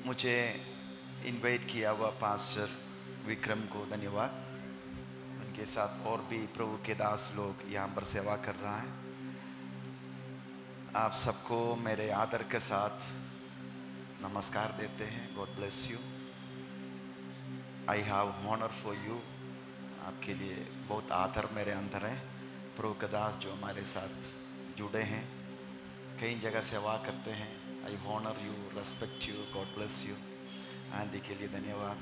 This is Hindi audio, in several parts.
मुझे इनवाइट किया हुआ पास्टर विक्रम को धन्यवाद। उनके साथ और भी प्रभु के दास लोग यहाँ पर सेवा कर रहा है। आप सबको मेरे आदर के साथ नमस्कार देते हैं। God bless you. I have honour for you. आपके लिए बहुत आदर मेरे अंदर है। प्रभु के दास जो हमारे साथ जुड़े हैं, कई जगह सेवा करते हैं। I honour you, respect you. God bless you. Aunty के लिए धन्यवाद।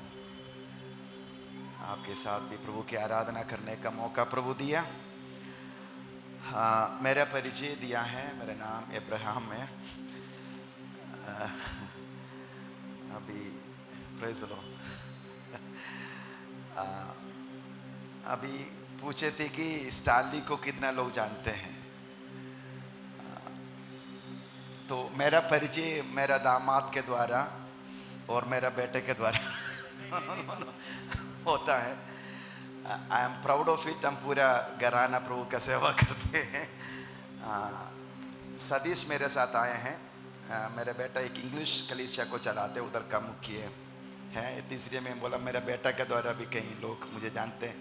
आपके साथ भी प्रभु की आराधना करने का मौका प्रभु दिया। हाँ, मेरा परिचय दिया है। मेरा नाम इब्राहिम है। अभी प्रेज द लॉर्ड। अभी पूछे थे कि स्टार्ली को कितना लोग जानते हैं। तो मेरा परिचय मेरा दामाद के द्वारा और मेरा बेटे के द्वारा होता है। I am proud of it. हम पूरा घराना प्रभु का सेवा करते हैं। सतीश मेरे साथ आए हैं। मेरा बेटा एक इंग्लिश कलीसिया को चलाते, उधर का मुखिया है। तीसरे में बोला मेरा बेटा के द्वारा भी कई लोग मुझे जानते हैं।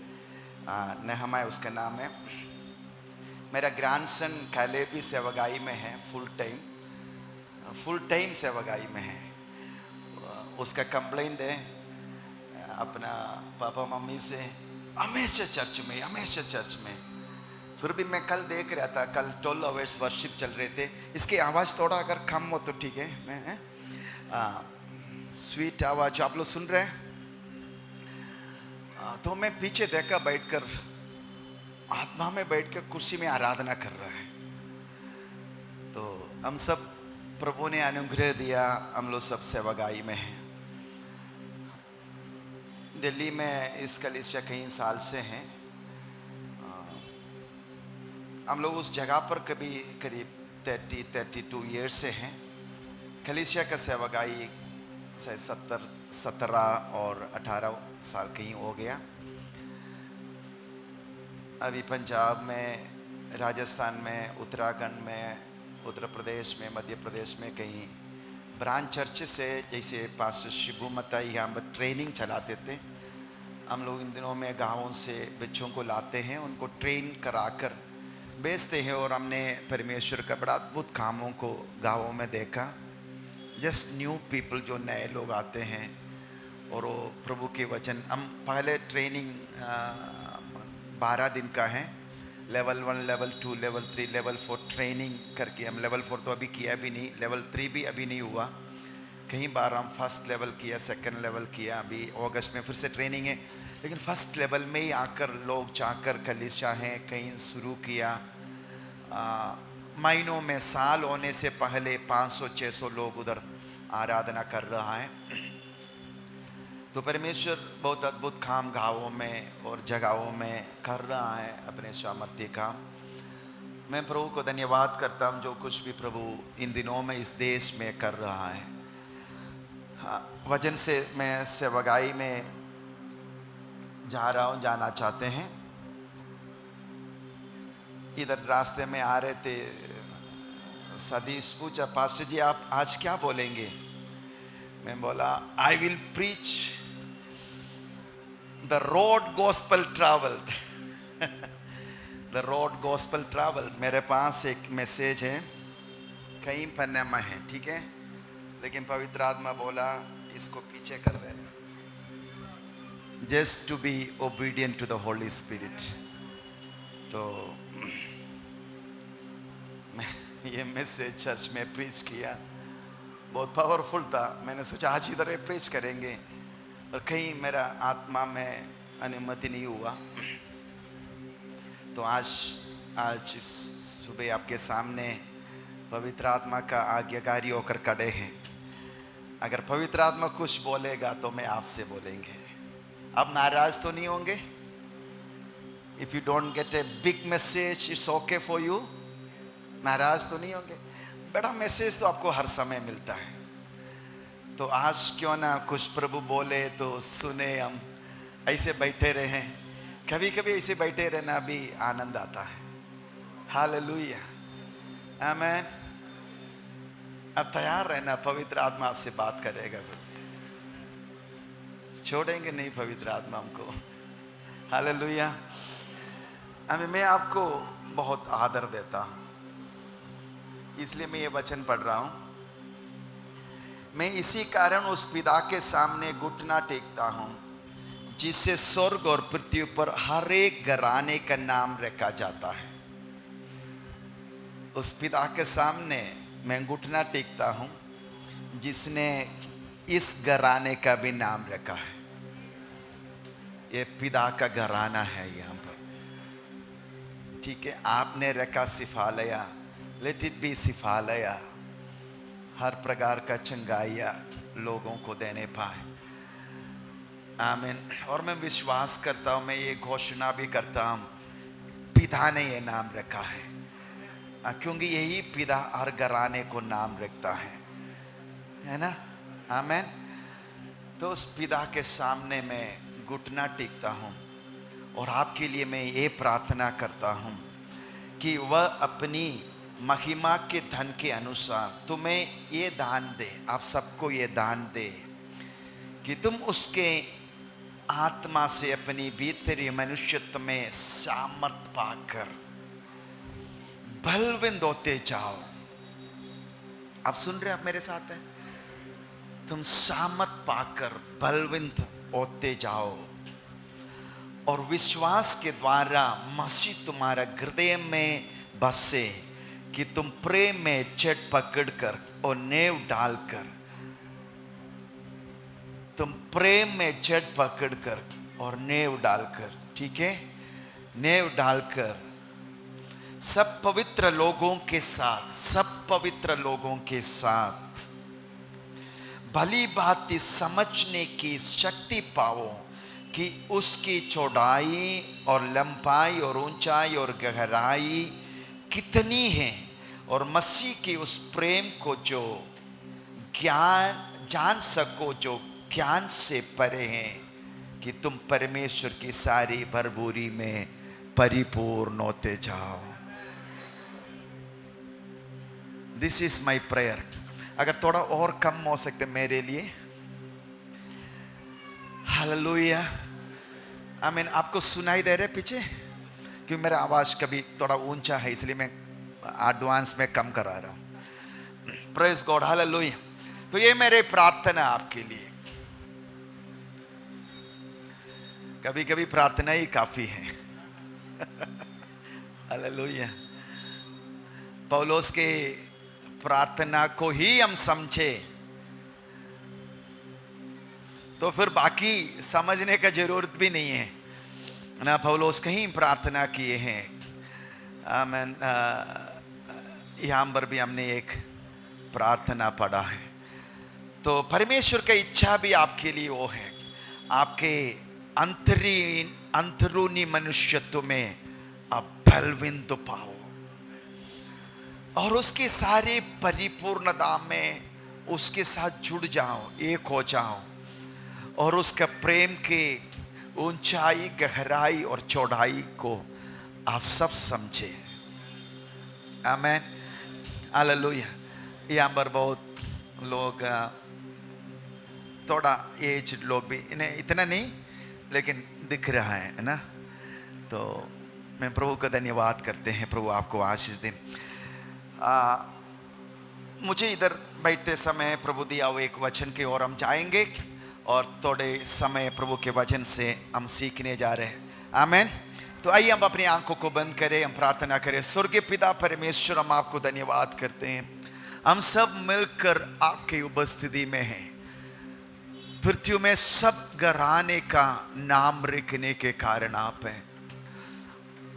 नेहमा उसका नाम है। मेरा ग्रैंडसन कैले भी सेवगाई में है। फुल टाइम सेवगाई में है। उसका कंप्लेंट है अपना पापा मम्मी से, हमेशा चर्च में। फिर भी मैं कल देख रहा था, कल 12 आवर्स वर्शिप चल रहे थे। इसकी आवाज़ थोड़ा अगर कम हो तो ठीक है। मैं स्वीट आवाज़ आप लोग सुन रहे हैं। तो मैं पीछे देखा, बैठकर आत्मा में बैठकर कुर्सी में आराधना कर रहा है। तो हम सब प्रभु ने अनुग्रह दिया, हम लोग सब सेवागाई में हैं। दिल्ली में इस कलीसिया कई साल से हैं। हम लोग उस जगह पर करीब 32 ईयर्स से हैं। कलीसिया का सेवागाई 17 और 18 साल कहीं हो गया। अभी पंजाब में, राजस्थान में, उत्तराखंड में, उत्तर प्रदेश में, मध्य प्रदेश में कहीं ब्रांच चर्च से, जैसे पास्टर शिबू मताई यहाँ पर ट्रेनिंग चलाते थे। हम लोग इन दिनों में गाँवों से बच्चों को लाते हैं, उनको ट्रेन कराकर भेजते हैं। और हमने परमेश्वर का बड़ा अद्भुत कामों को गाँवों में देखा। जस्ट न्यू पीपल, जो नए लोग आते हैं और वो प्रभु के वचन। हम पहले ट्रेनिंग 12 दिन का है। Level 1, level 2, level 3, level 4 training करके हम लेवल 4 तो अभी किया भी नहीं, लेवल 3 भी अभी नहीं हुआ। कई बार हम फर्स्ट लेवल किया, सेकंड लेवल किया। अभी अगस्त में फिर से ट्रेनिंग है। लेकिन फर्स्ट लेवल में ही आकर लोग जाकर कलीसिया हैं कहीं शुरू किया। महीनों में, साल होने से पहले 500-600 लोग उधर आराधना कर रहा है। तो परमेश्वर बहुत अद्भुत काम गाँवों में और जगहों में कर रहा है अपने सामर्थ्य काम। मैं प्रभु को धन्यवाद करता हूँ जो कुछ भी प्रभु इन दिनों में इस देश में कर रहा है। वचन से मैं सेवगाई में जा रहा हूँ, जाना चाहते हैं। इधर रास्ते में आ रहे थे, सतीश पूछा पास्टर जी आप आज क्या बोलेंगे। मैं बोला I will preach the road gospel travelled. The road gospel travelled. मेरे पास एक मैसेज है, कहीं पन्ने में है, ठीक है, लेकिन पवित्र आत्मा बोला इसको पीछे कर देना। Just to be obedient to the Holy Spirit. तो ये मैसेज चर्च में प्रीच किया, बहुत पावरफुल था। मैंने सोचा आज इधर प्रीच करेंगे, और कहीं मेरा आत्मा में अनुमति नहीं हुआ। तो आज सुबह आपके सामने पवित्र आत्मा का आज्ञाकारी होकर खड़े हैं। अगर पवित्र आत्मा कुछ बोलेगा तो मैं आपसे बोलेंगे। आप नाराज तो नहीं होंगे? If you don't get a big message it's okay for you. नाराज तो नहीं होंगे? बड़ा मैसेज तो आपको हर समय मिलता है। तो आज क्यों ना कुछ प्रभु बोले तो सुने। हम ऐसे बैठे रहे, कभी कभी ऐसे बैठे रहना भी आनंद आता है। हालेलुया, आमीन। अब तैयार रहना, पवित्र आत्मा आपसे बात करेगा। छोड़ेंगे नहीं पवित्र आत्मा हमको। हालेलुया। मैं आपको बहुत आदर देता हूं, इसलिए मैं ये वचन पढ़ रहा हूं। मैं इसी कारण उस पिता के सामने घुटना टेकता हूं जिससे स्वर्ग और पृथ्वी पर हर एक घराने का नाम रखा जाता है। उस पिता के सामने मैं घुटना टेकता हूं जिसने इस घराने का भी नाम रखा है। ये पिता का घराना है यहां पर, ठीक है। आपने रखा सिफालया, लेट इट बी सिफालया, हर प्रकार का चंगाइया लोगों को देने पाए। आमीन। और मैं विश्वास करता हूं, मैं ये घोषणा भी करता हूं, पिता ने ये नाम रखा है, क्योंकि यही पिता हर घराने को नाम रखता है ना। आमीन। तो उस पिता के सामने मैं घुटना टेकता हूं और आपके लिए मैं ये प्रार्थना करता हूं कि वह अपनी महिमा के धन के अनुसार तुम्हें ये दान दे, आप सबको ये दान दे कि तुम उसके आत्मा से अपनी भीतरी मनुष्यत्व में सामर्थ पाकर बलवंत होते जाओ। आप सुन रहे, आप मेरे साथ हैं? तुम सामर्थ पाकर बलवंत होते जाओ और विश्वास के द्वारा मसीह तुम्हारा हृदय में बसे कि तुम प्रेम में जड़ पकड़कर और नेव डालकर, तुम प्रेम में जड़ पकड़कर और नेव डालकर, ठीक है, नेव डालकर सब पवित्र लोगों के साथ, सब पवित्र लोगों के साथ भली भांति समझने की शक्ति पाओ कि उसकी चौड़ाई और लंबाई और ऊंचाई और गहराई कितनी है, और मसीह के उस प्रेम को जो ज्ञान जान सको, जो ज्ञान से परे हैं, कि तुम परमेश्वर की सारी भरपूरी में परिपूर्ण होते जाओ। This is my prayer. अगर थोड़ा और कम हो सकते मेरे लिए। हालेलुया। आमीन। आपको सुनाई दे रहे पीछे? क्योंकि मेरा आवाज कभी थोड़ा ऊंचा है, इसलिए मैं एडवांस में कम करा रहा हूं। Praise God. हालेलुया। तो ये मेरे प्रार्थना आपके लिए। कभी कभी प्रार्थना ही काफी है। हालेलुया। पौलुस के प्रार्थना को ही हम समझे तो फिर बाकी समझने का जरूरत भी नहीं है ना। पौलुस कहीं प्रार्थना किए हैं। आमीन। यहाँ पर भी हमने एक प्रार्थना पढ़ा है। तो परमेश्वर की इच्छा भी आपके लिए वो है, आपके अंतरूनी मनुष्यत्व में आप बलवंत पाओ और उसकी सारी परिपूर्णता में उसके साथ जुड़ जाओ, एक हो जाओ और उसका प्रेम के ऊंचाई, गहराई और चौड़ाई को आप सब समझे। आमीन। हालेलुया। यहाँ पर बहुत लोग, थोड़ा एज लोग भी, इन्हें इतना नहीं लेकिन दिख रहा है ना। तो मैं प्रभु का धन्यवाद करते हैं। प्रभु आपको आशीष दें। मुझे इधर बैठते समय प्रभु दिया हुआ एक वचन की ओर हम जाएंगे और थोड़े समय प्रभु के वचन से हम सीखने जा रहे हैं। आमीन। तो आइए हम अपनी आंखों को बंद करें, हम प्रार्थना करें। स्वर्गीय पिता परमेश्वर, हम आपको धन्यवाद करते हैं। हम सब मिलकर आपकी उपस्थिति में हैं। पृथ्वी में सब घराने का नाम रखने के कारण आप हैं।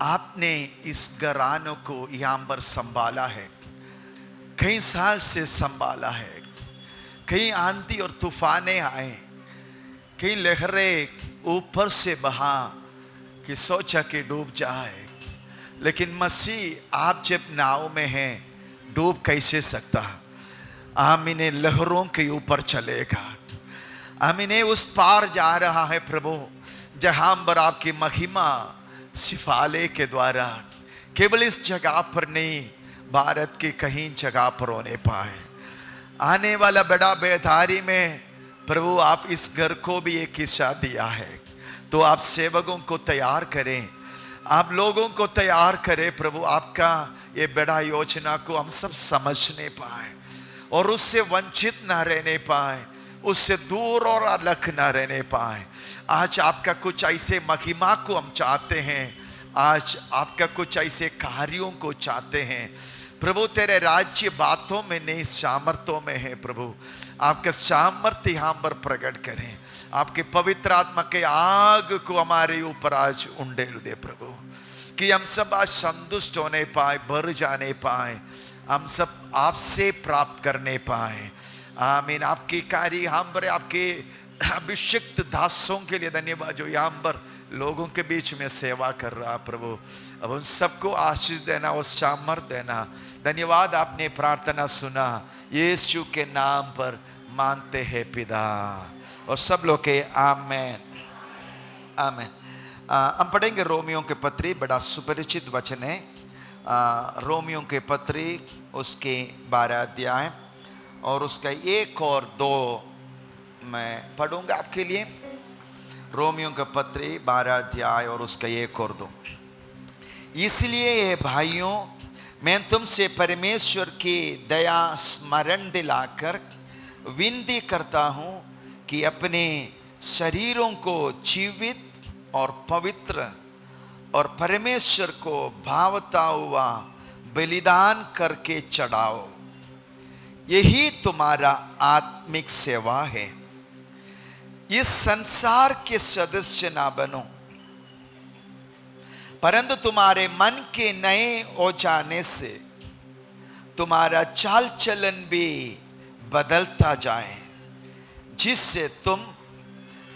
आपने इस घरानों को यहाँ पर संभाला है, कई साल से संभाला है। कई आंधी और तूफानें आए, कई लहरें ऊपर से बहा कि सोचा कि डूब जाए, लेकिन मसीह आप जब नाव में हैं, डूब कैसे सकता? आमीन। लहरों के ऊपर चलेगा। आमीन। उस पार जा रहा है प्रभु, जहां पर आपकी महिमा सिफाले के द्वारा केवल इस जगह पर नहीं, भारत की कहीं जगह पर होने पाए। आने वाला बड़ा बेदारी में प्रभु आप इस घर को भी एक हिस्सा दिया है, तो आप सेवकों को तैयार करें, आप लोगों को तैयार करें प्रभु, आपका ये बड़ा योजना को हम सब समझने पाए और उससे वंचित ना रहने पाए, उससे दूर और अलग ना रहने पाए। आज आपका कुछ ऐसे महिमा को हम चाहते हैं, आज आपका कुछ ऐसे कार्यों को चाहते हैं प्रभु। तेरे राज्य बातों में नहीं, सामर्थ्यों में है प्रभु। आपका सामर्थ्य यहाँ पर प्रकट करें, आपके पवित्र आत्मा के आग को हमारे ऊपर आज उंडेल दे प्रभु, कि हम सब आज संतुष्ट होने पाए, भर जाने पाए, हम सब आपसे प्राप्त करने पाए। आमीन। आपकी कार्य यहाँ पर, आपके अभिषिक्त दासों के लिए धन्यवाद जो यहाँ पर लोगों के बीच में सेवा कर रहा प्रभु। अब उन सबको आशीष देना और सामर्थ देना। धन्यवाद, आपने प्रार्थना सुना, यीशु के नाम पर मांगते हैं पिता। और सब लोग के आमेन आमेन। हम पढ़ेंगे रोमियों के पत्री, बड़ा सुपरिचित वचन है। रोमियों के पत्री उसके 12 अध्याय और उसका 1 और 2 मैं पढ़ूंगा आपके लिए। रोमियों का पत्री 12 अध्याय और उसका 1 और 2। इसलिए ये भाइयों, मैं तुमसे परमेश्वर की दया स्मरण दिलाकर विनती करता हूँ कि अपने शरीरों को जीवित और पवित्र और परमेश्वर को भावता हुआ बलिदान करके चढ़ाओ, यही तुम्हारा आत्मिक सेवा है। इस संसार के सदस्य ना बनो, परंतु तुम्हारे मन के नए हो जाने से तुम्हारा चाल चलन भी बदलता जाए, जिससे तुम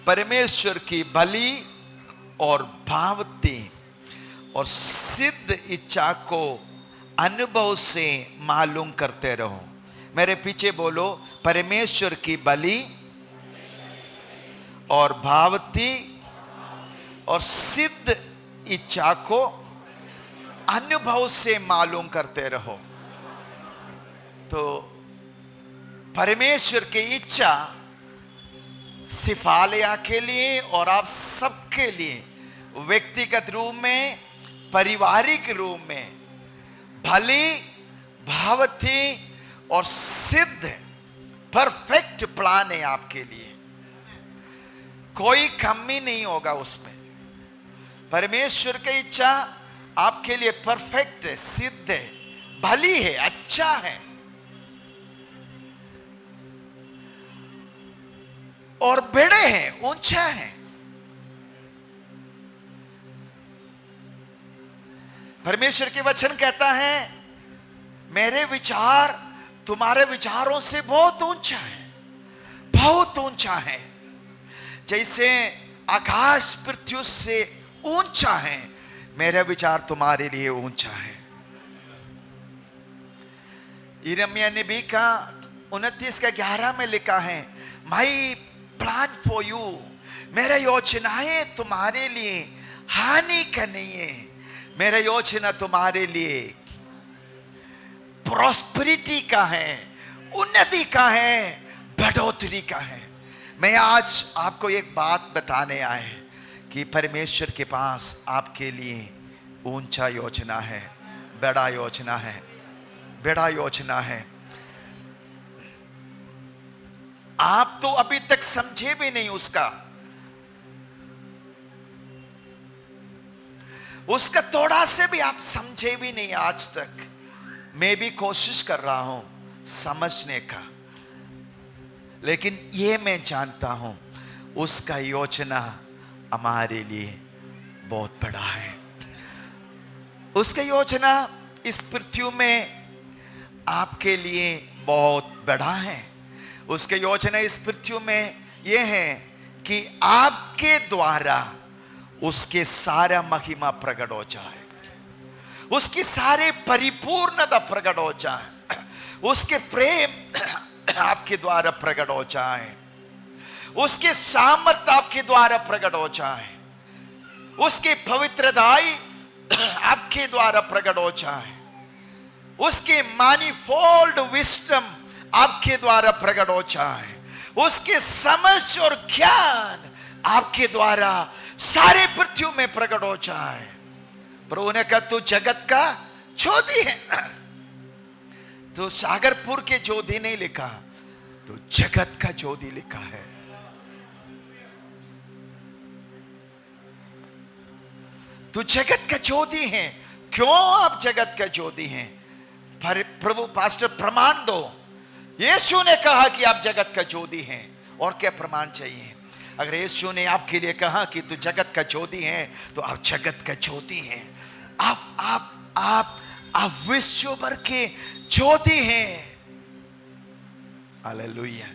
परमेश्वर की भली और भावती और सिद्ध इच्छा को अनुभव से मालूम करते रहो। मेरे पीछे बोलो, परमेश्वर की भली और भावती और सिद्ध इच्छा को अनुभव से मालूम करते रहो। तो परमेश्वर की इच्छा सिफालिया के लिए और आप सबके लिए व्यक्तिगत रूप में, पारिवारिक रूप में भली, भावती और सिद्ध परफेक्ट प्लान है आपके लिए। कोई कमी नहीं होगा उसमें। परमेश्वर की इच्छा आपके लिए परफेक्ट है, सिद्ध है, भली है, अच्छा है और बड़े हैं, ऊंचा है। परमेश्वर के वचन कहता है, मेरे विचार तुम्हारे विचारों से बहुत ऊंचा है, बहुत ऊंचा है। जैसे आकाश पृथ्वी से ऊंचा है, मेरा विचार तुम्हारे लिए ऊंचा है। यिर्मयाह नबी का 29:11 में लिखा है, माई प्लान फॉर यू, मेरा योजनाएं तुम्हारे लिए हानि का नहीं है, मेरा योजना तुम्हारे लिए प्रॉस्पेरिटी का है, उन्नति का है, बढ़ोतरी का है। मैं आज आपको एक बात बताने आए कि परमेश्वर के पास आपके लिए ऊंचा योजना है, बड़ा योजना है, बड़ा योजना है। आप तो अभी तक समझे भी नहीं उसका थोड़ा से भी आप समझे भी नहीं आज तक। मैं भी कोशिश कर रहा हूं समझने का, लेकिन ये मैं जानता हूं उसका योजना हमारे लिए बहुत बड़ा है। उसका योजना इस पृथ्वी में आपके लिए बहुत बड़ा है। उसके योजना इस पृथ्वी में यह है कि आपके द्वारा उसके सारा महिमा प्रकट हो जाए, उसकी सारी परिपूर्णता प्रकट हो जाए, उसके प्रेम आपके द्वारा प्रकट हो जाए, उसके सामर्थ्य आपके द्वारा प्रकट हो जाए, उसकी पवित्रताई आपके द्वारा प्रकट हो जाए, उसके मैनिफोल्ड विजडम आपके द्वारा प्रकट हो जाए, उसके समझ और ज्ञान आपके द्वारा सारे पृथ्वी में प्रकट हो जाए। प्रभु ने कहा तू जगत का ज्योति है। तो सागरपुर के ज्योति नहीं लिखा, तो जगत का ज्योति लिखा है। तो जगत का ज्योति है। क्यों आप जगत का ज्योति हैं? प्रभु पास्टर प्रमाण दो। यीशु ने कहा कि आप जगत का ज्योति हैं, और क्या प्रमाण चाहिए? अगर यीशु ने आपके लिए कहा कि तू जगत का ज्योति है, तो आप जगत का ज्योति हैं। आप विश्व भर के ज्योति हैं। हालेलुया,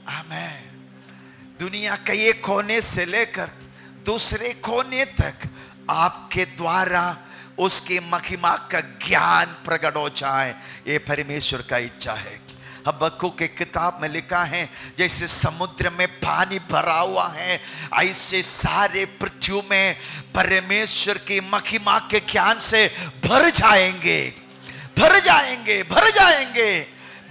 आमेन। दुनिया के एक कोने से लेकर दूसरे कोने तक आपके द्वारा उसकी महिमा का ज्ञान प्रकट हो जाए, ये परमेश्वर का इच्छा है। हबक्कुक के किताब में लिखा है, जैसे समुद्र में पानी भरा हुआ है, ऐसे सारे पृथ्वी में परमेश्वर की महिमा के ज्ञान से भर जाएंगे, भर जाएंगे, भर जाएंगे,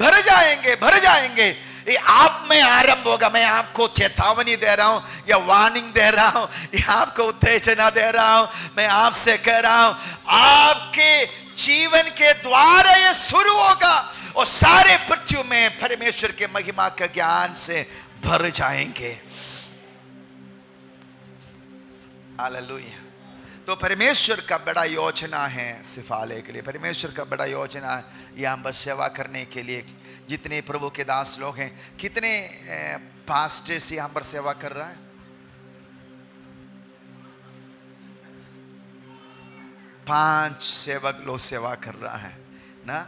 भर जाएंगे, भर जाएंगे। ये आप में आरंभ होगा। मैं आपको चेतावनी दे रहा हूं या वार्निंग दे रहा हूं, या आपको उत्तेजना दे रहा हूं। मैं आपसे कह रहा हूं, आपके जीवन के द्वारा ये शुरू होगा और सारे पृथ्वी में परमेश्वर के महिमा का ज्ञान से भर जाएंगे। हालेलुया। तो परमेश्वर का बड़ा योजना है सिफाले के लिए। परमेश्वर का बड़ा योजना है यहाँ पर सेवा करने के लिए। जितने प्रभु के दास लोग हैं, कितने पास्टर्स यहाँ पर सेवा कर रहा है? 5 सेवक लोग सेवा कर रहा है ना।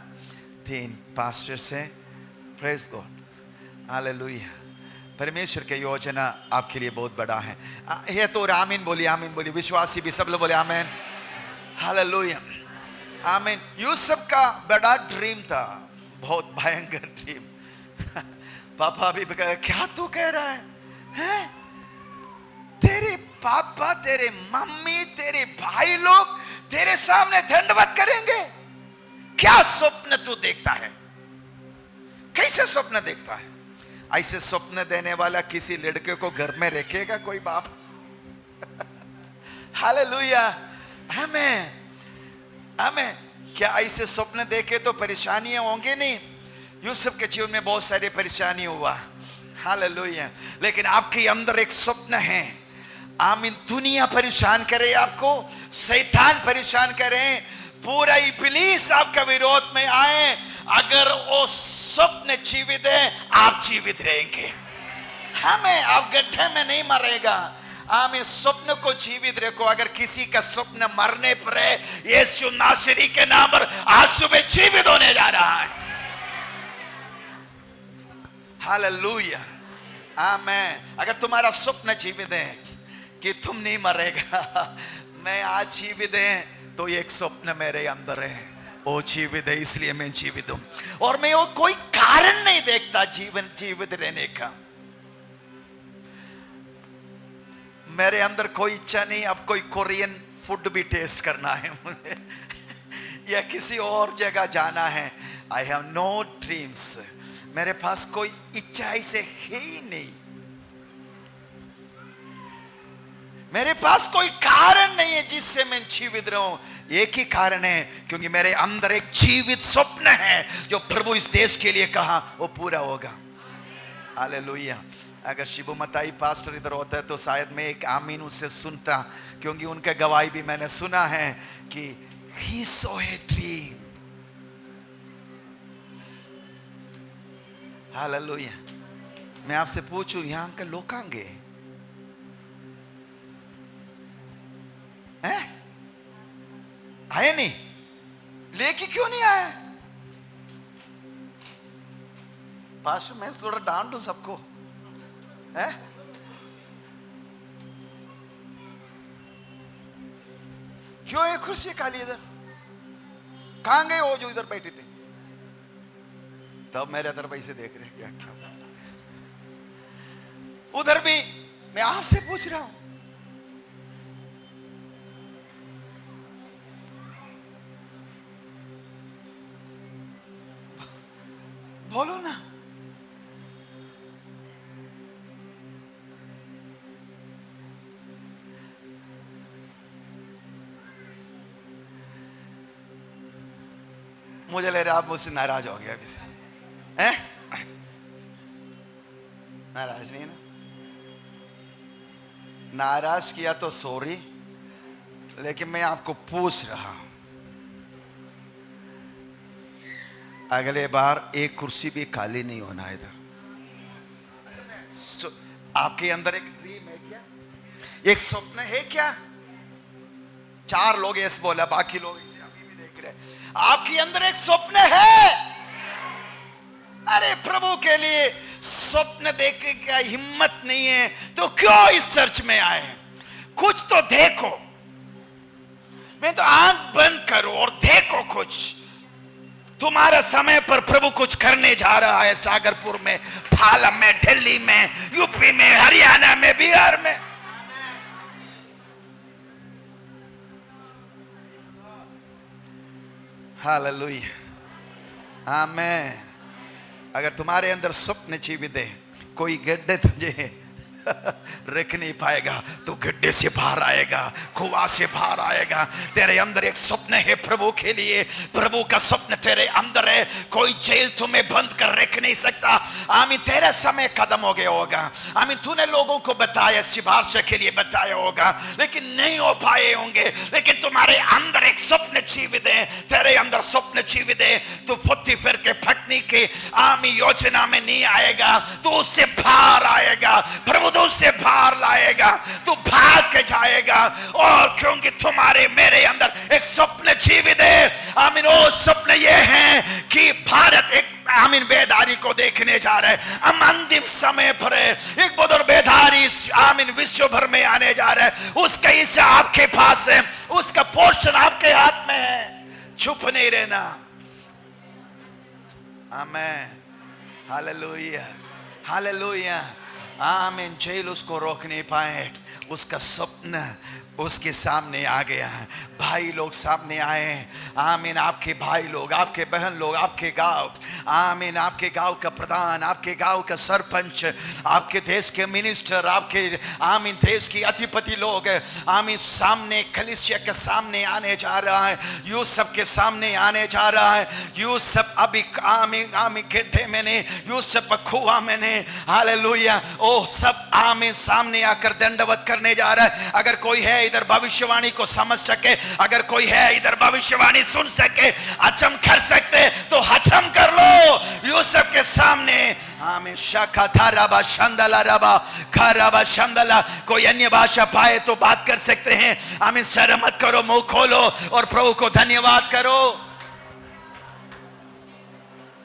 3 पास्टर्स हैं। Praise God, hallelujah. परमेश्वर की योजना आपके लिए बहुत बड़ा है। ये तो आमीन बोलिए, आमीन बोलिए। विश्वासी भी सब लोग बोले आमीन, हालेलुया, आमीन। यूसुफ का बड़ा ड्रीम था, बहुत भयंकर ड्रीम। पापा भी कहा, क्या तू कह रहा है? तेरे पापा, तेरे मम्मी, तेरे भाई लोग तेरे सामने दंडवत करेंगे। क्या स्वप्न तू देखता है? कैसे स्वप्न देखता है? ऐसे स्वप्न देने वाला किसी लड़के को घर में रखेगा कोई बाप? हालेलुया, आमीन, आमीन। क्या ऐसे स्वप्न देखे तो परेशानियां होंगी नहीं? यूसुफ के जीवन में बहुत सारी परेशानी हुआ, हालेलुया। लेकिन आपके अंदर एक स्वप्न है, आमीन। दुनिया परेशान करे आपको, शैतान परेशान करे, पूरा इब्लीस आपका विरोध में आए, अगर वो स्वप्न जीवित है, आप जीवित रहेंगे। हमें आप गड्ढे में नहीं मरेगा। आमीन। स्वप्न को जीवित रखो। अगर किसी का स्वप्न मरने पर है, यीशु नासरी के नाम पर आज सुबह जीवित होने जा रहा है। हालेलुया, आमीन। अगर तुम्हारा स्वप्न जीवित है कि तुम नहीं मरेगा, मैं आज जीवित है, तो एक स्वप्न मेरे अंदर है, वो जीवित है, इसलिए मैं जीवित हूं। और मैं वो कोई कारण नहीं देखता जीवन जीवित रहने का। मेरे अंदर कोई इच्छा नहीं अब कोई कोरियन फूड भी टेस्ट करना है मुझे, या किसी और जगह जाना है। I have know dreams. मेरे पास कोई इच्छा ऐसे है ही नहीं। मेरे पास कोई कारण नहीं है जिससे मैं जीवित रहूं। एक ही कारण है, क्योंकि मेरे अंदर एक जीवित स्वप्न है, जो प्रभु इस देश के लिए कहा वो पूरा होगा। हालेलुया। अगर शिबू मताई पास्टर इधर होता है तो शायद मैं एक आमीन उससे सुनता, क्योंकि उनका गवाही भी मैंने सुना है कि he saw a dream। Hallelujah. मैं आपसे पूछूं, यहां का लोग कहां गए हैं? आए नहीं? लेके क्यों नहीं आए? पास्टर मैं थोड़ा डांट दूं सबको है? क्यों ये कुर्सी खाली इधर? कहां गए वो जो इधर बैठे थे? तब मेरे तरफ ऐसे देख रहे क्या क्या? उधर भी मैं आपसे पूछ रहा हूं, बोलो ना। मुझे लग रहा है आप मुझसे नाराज हो गए अभी से, हैं? नाराज नहीं ना? नाराज किया तो सॉरी, लेकिन मैं आपको पूछ रहा हूं, अगले बार एक कुर्सी भी खाली नहीं होना इधर। आपके अंदर एक ड्रीम है क्या? एक स्वप्न है क्या? 4 लोग यस बोला, बाकी लोग इसे अभी भी देख रहे हैं। आपके अंदर एक स्वप्न है। अरे प्रभु के लिए स्वप्न देखने की हिम्मत नहीं है तो क्यों इस चर्च में आए? कुछ तो देखो। मैं तो आंख बंद करो और देखो कुछ। तुम्हारा समय पर प्रभु कुछ करने जा रहा है। सागरपुर में, फालम में, दिल्ली में, यूपी में, हरियाणा में, बिहार में। हालेलुया, आमेन। अगर तुम्हारे अंदर स्वप्न जीवित है, कोई गड्ढे तुझे रख नहीं पाएगा, तो गड्ढे से बाहर आएगा, कुआं से बाहर आएगा। तेरे अंदर एक स्वप्न है प्रभु के लिए, प्रभु का स्वप्न तेरे अंदर है। कोई जेल तुम्हें बंद कर रख नहीं सकता। आमीन। तेरा समय कदम हो गया होगा। आमीन। तूने लोगों को बताया, सिफारिश के लिए बताया होगा, लेकिन नहीं हो पाए होंगे। लेकिन तुम्हारे अंदर एक स्वप्न जीवित है। तेरे अंदर स्वप्न जीवित है। तू फुट्टी फिर के फटनी के आमीन योजना में नहीं आएगा, तो उससे बाहर आएगा। प्रभु तो उससे बाहर लाएगा, तू भाग के जाएगा। और क्योंकि तुम्हारे मेरे अंदर एक स्वप्न जीवित है। आमीन। वो स्वप्न ये है कि भारत एक आमीन बेदारी को देखने जा रहे हैं। हम अंतिम समय पर है। एक बहुत और बेदारी आमीन विश्व भर में आने जा रहा है। उसका हिस्सा आपके पास है, उसका पोर्शन आपके हाथ में है। चुप नहीं रहना। आमीन। हालेलुया, हालेलुया, आमीन। जेल उसको रोक नहीं पाए। उसका स्वप्न उसके सामने आ गया है। भाई लोग सामने आए। आमीन। आपके भाई लोग, आपके बहन लोग, आपके गांव, आमीन, आपके गांव का प्रधान, आपके गांव का सरपंच, आपके देश के मिनिस्टर, आपके आमीन देश की अधिपति लोग, आमीन सामने कलीसिया के सामने आने जा रहा है। यूसुफ के सामने आने जा रहा है। यूसुफ अभी आमीन आमीन गड्ढे में नहीं, यूसुफ कुआं में नहीं। हालेलुया। ओ सब आमीन सामने आकर दंडवत करने जा रहा है। अगर कोई है इधर भविष्यवाणी को समझ सके, अगर कोई है इधर भविष्यवाणी सुन सके, हजम कर सकते तो हजम कर लो। यूसुफ के सामने आमीन शाखा था रबा शंदला रबा खरबा शंदला। कोई अन्य भाषा पाए तो बात कर सकते हैं। आमीन। शर्म मत करो, मुंह खोलो और प्रभु को धन्यवाद करो।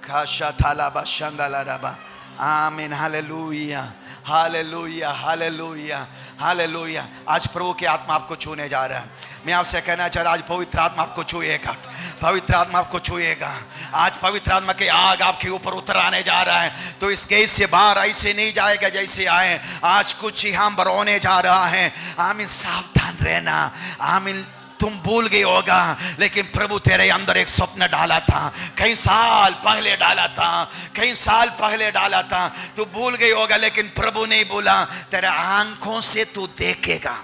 खाशा थाला बा शंदला रबा। आमीन। Hallelujah, hallelujah, hallelujah, hallelujah. आज प्रभु की आत्मा आपको छूने जा रहा है। मैं आपसे कहना चाह रहा हूं, आज पवित्र आत्मा आपको छुएगा, पवित्र आत्मा आपको छुएगा। आज पवित्र आत्मा के आग आपके ऊपर उतर आने जा रहा है। तो इस गेट से बाहर ऐसे नहीं जाएगा जैसे आए। आज कुछ यहाँ पर होने जा रहा है। आमीन। सावधान रहना। आमीन। तुम भूल गए होगा, लेकिन प्रभु तेरे अंदर एक स्वप्न डाला था, कई साल पहले डाला था, कई साल पहले डाला था। तू भूल गई होगा, लेकिन प्रभु नहीं भूला। तेरे आंखों से तू देखेगा।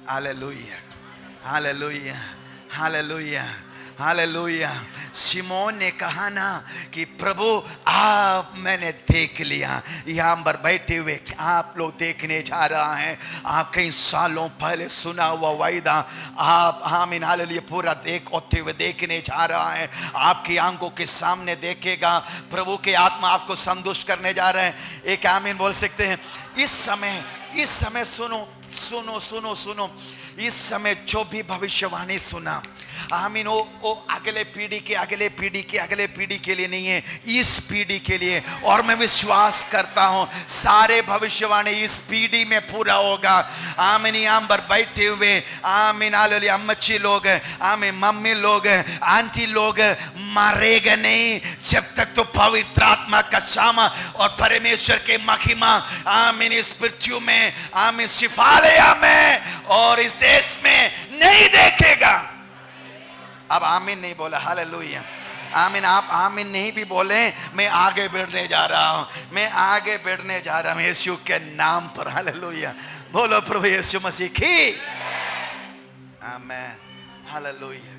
Hallelujah, hallelujah, hallelujah, hallelujah. शिमोन ने कहा ना कि प्रभु आप मैंने देख लिया। यहाँ पर बैठे हुए आप लोग देखने जा रहा है। आप कई सालों पहले सुना हुआ वायदा आप आमीन हालेलुया पूरा होते हुए देखने जा रहा है। आपकी आंखों के सामने देखेगा। प्रभु की आत्मा आपको संतुष्ट करने जा रहे हैं। एक आमीन बोल सकते हैं। इस समय सुनो सुनो सुनो सुनो। इस समय जो भी भविष्यवाणी सुना, आमीन, वो अगले पीढ़ी के अगले पीढ़ी के अगले पीढ़ी के लिए नहीं है, इस पीढ़ी के लिए। और मैं विश्वास करता हूं सारे भविष्यवाणी इस पीढ़ी में पूरा होगा। आमीन। यहाँ पर बैठे हुए आमीन हालेलुया अम्मची लोग, आमीन मम्मी लोग, आंटी लोग मरेगा नहीं जब तक तो पवित्र आत्मा का सामा और परमेश्वर के महिमा आमीन इस पृथ्वी में, आमीन शिफालया में और इस देश में नहीं देखेगा। अब आमीन नहीं बोला। हालेलुया, आमीन। आप आमीन नहीं भी बोले, मैं आगे बढ़ने जा रहा हूं, मैं आगे बढ़ने जा रहा हूं यीशु के नाम पर। हालेलुया। बोलो प्रभु यीशु मसीह की आमीन। हालेलुया।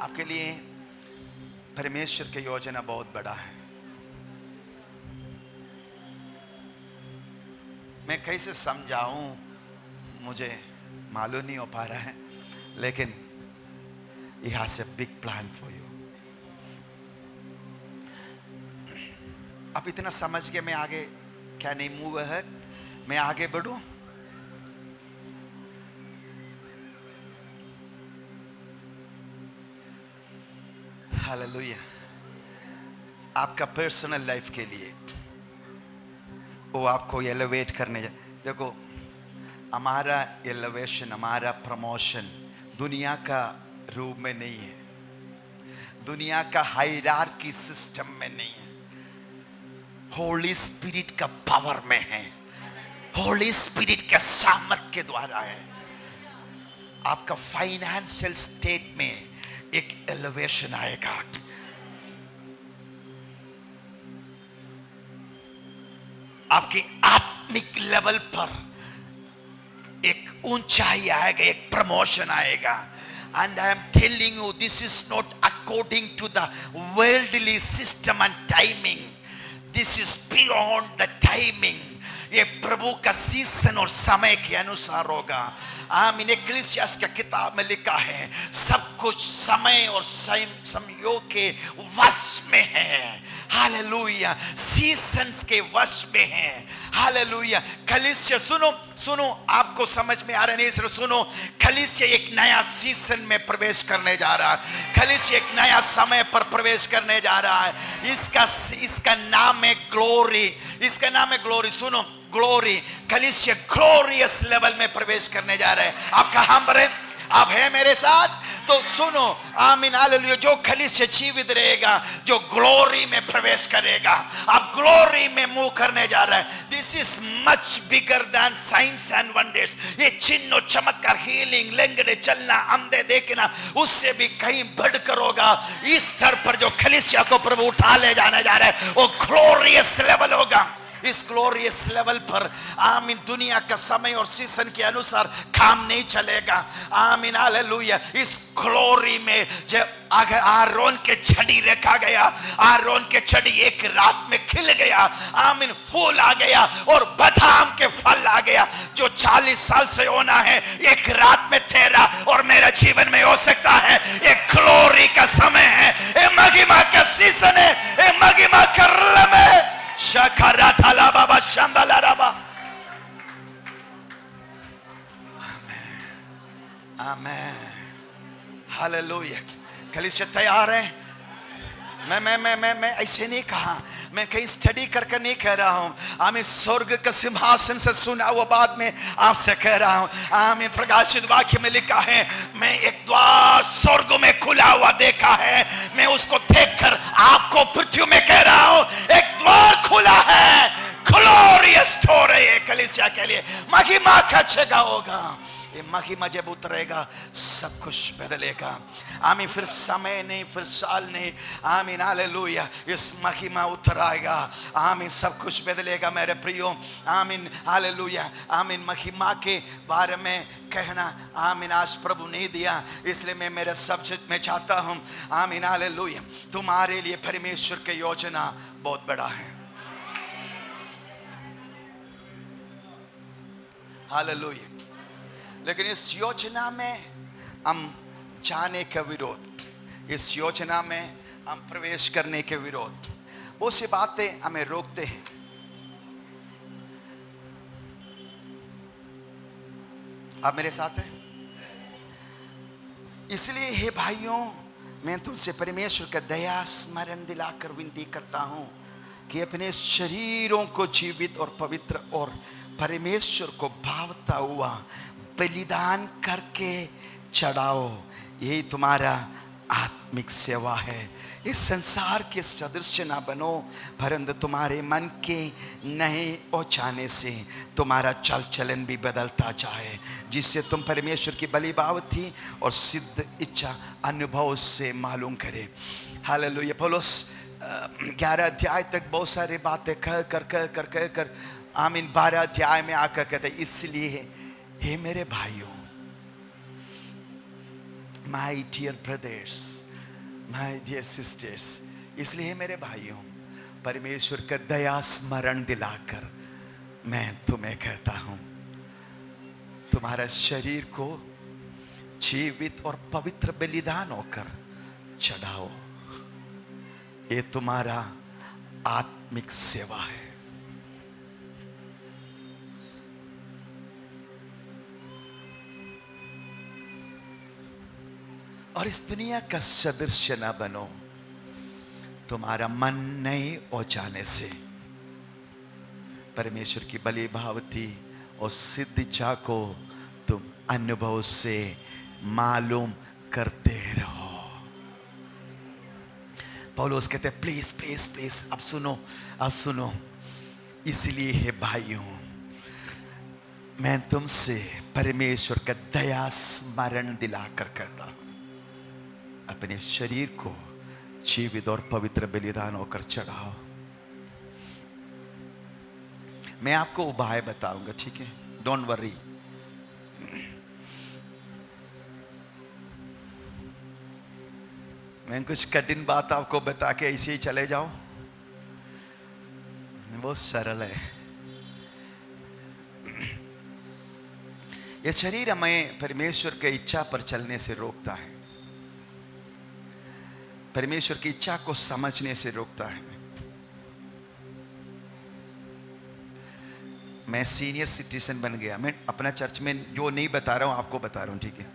आपके लिए परमेश्वर की योजना बहुत बड़ा है। मैं कैसे समझाऊं, मुझे मालूम नहीं हो पा रहा है, लेकिन He has a big plan for you. अब इतना समझ के मैं आगे क्या नहीं मूव अहेड, मैं आगे बढ़ूं। हालेलुया। आपका पर्सनल लाइफ के लिए वो आपको एलिवेट करने देखो, हमारा एलिवेशन, हमारा प्रमोशन दुनिया का रूप में नहीं है, दुनिया का हायरार्की सिस्टम में नहीं है, होली स्पिरिट का पावर में है, होली स्पिरिट के सामर्थ के द्वारा है। आपका फाइनेंशियल स्टेट में एक एलिवेशन आएगा। आपके आत्मिक लेवल पर एक ऊंचाई आएगा, एक प्रमोशन आएगा। And I am telling you, this is not according to the worldly system and timing. This is beyond the timing. ये प्रभु का सीजन और समय के अनुसार होगा। आमीन। इक्लेसियास का किताब में लिखा है, सब कुछ समय और संयोग के वश में है। हालेलुया। सीजन्स के वश में है। हालेलुया। कलीसिया सुनो सुनो, आपको समझ में आ रहा नहीं, सिर्फ सुनो। कलीसिया एक नया सीजन में प्रवेश करने जा रहा है। कलीसिया एक नया समय पर प्रवेश करने जा रहा है। इसका नाम है ग्लोरी। इसका नाम है ग्लोरी। सुनो, ग्लोरी। कलीसिया ग्लोरियस लेवल में प्रवेश करने जा रहे हैं। आप कहां पर हैं? आप हैं मेरे साथ? तो सुनो, आमीन, हालेलुया। जो कलीसिया जीवित रहेगा, जो ग्लोरी में प्रवेश करेगा, आप ग्लोरी में मूव करने जा रहे हैं। This is much bigger than science and wonders. ये चिन्ह और चमत्कार, हीलिंग, लंगड़े चलना, अंधे देखना, उससे भी कहीं बढ़कर होगा। इस स्तर पर जो कलीसिया को प्रभु उठा ले जाने जा रहा है, वो ग्लोरियस लेवल होगा। इस ग्लोरियस लेवल पर आमीन, दुनिया का समय और सीजन के अनुसार काम नहीं चलेगा। आमीन, हालेलुया। इस ग्लोरी में जब अगर आरोन के छड़ी रखा गया, आरोन के छड़ी एक रात में खिल गया। आमीन, फूल आ गया और बादाम के फल आ गया। जो 40 साल से होना है, एक रात में तेरा और मेरा जीवन में हो सकता है। एक ग्लोरी का समय है, एक महिमा का सीजन है, एक महिमा का रम है। शकारा थाला बाबा शंदला राबा। आमेन, आमेन, हालेलुया। कलीसिया तैयार है? मैं ऐसे नहीं कहा, मैं कहीं स्टडी करके नहीं कह रहा हूँ। आमीन, स्वर्ग के सिंहासन से सुना हुआ बात में आपसे कह रहा हूँ। आमीन, प्रकाशित वाक्य में लिखा है, मैं एक द्वार स्वर्ग में खुला हुआ देखा है। मैं उसको देखकर आपको पृथ्वी में कह रहा हूँ, एक द्वार खुला है। ग्लोरियस हो रही है कलीसिया के लिए। महिमा का जगह होगा। ये महिमा जब उतरेगा, सब कुछ बदलेगा। आमीन। फिर समय नहीं, फिर साल नहीं। आमीन, हालेलुया। इस महिमा उतर आएगा। आमीन, सब कुछ बदलेगा मेरे प्रियो। आमीन, हालेलुया। आमीन, महिमा के बारे में कहना आमीन आज प्रभु नहीं दिया, इसलिए मैं मेरे सब्जेक्ट में चाहता हूँ। आमीन, हालेलुया। तुम्हारे लिए परमेश्वर की योजना बहुत बड़ा है। हालेलुया। लेकिन इस योजना में हम जाने का विरोध, इस योजना में हम प्रवेश करने के विरोध, वो सी बातें हमें रोकते हैं। आप मेरे साथ हैं? इसलिए हे भाइयों, मैं तुमसे परमेश्वर का दया स्मरण दिलाकर विनती करता हूं कि अपने शरीरों को जीवित और पवित्र और परमेश्वर को भावता हुआ बलिदान करके चढ़ाओ। यही तुम्हारा आत्मिक सेवा है। इस संसार के सदृश ना बनो, परंतु तुम्हारे मन के नए औचाने से तुम्हारा चल चलन भी बदलता जाए, जिससे तुम परमेश्वर की बलि भावती और सिद्ध इच्छा अनुभव से मालूम करे। हालेलुया। पौलुस 11 अध्याय तक बहुत सारी बातें कह कर आमीन 12 अध्याय में आकर कहते, इसलिए हे मेरे भाइयों, my dear brothers, my dear sisters, इसलिए मेरे भाइयों, परमेश्वर का दया स्मरण दिलाकर मैं तुम्हें कहता हूं, तुम्हारा शरीर को जीवित और पवित्र बलिदान होकर चढ़ाओ। ये तुम्हारा आत्मिक सेवा है। और इस दुनिया का सदृश्य न बनो, तुम्हारा मन नहीं हो जाने से परमेश्वर की बलि भावती और सिद्ध इच्छा को तुम अनुभव से मालूम करते रहो। पौलुस कहते हैं प्लीज प्लीज प्लीज, अब सुनो, अब सुनो। इसलिए है भाइयों, मैं तुमसे परमेश्वर का दया स्मरण दिलाकर कहता हूं, अपने शरीर को जीवित और पवित्र बलिदान होकर चढ़ाओ। मैं आपको उपाय बताऊंगा, ठीक है? Don't worry. मैं कुछ कठिन बात आपको बता के ऐसे ही चले जाऊं, बहुत सरल है। यह शरीर हमें परमेश्वर की इच्छा पर चलने से रोकता है, परमेश्वर की इच्छा को समझने से रोकता है। मैं सीनियर सिटीजन बन गया, मैं अपना चर्च में जो नहीं बता रहा हूं आपको बता रहा हूं, ठीक है?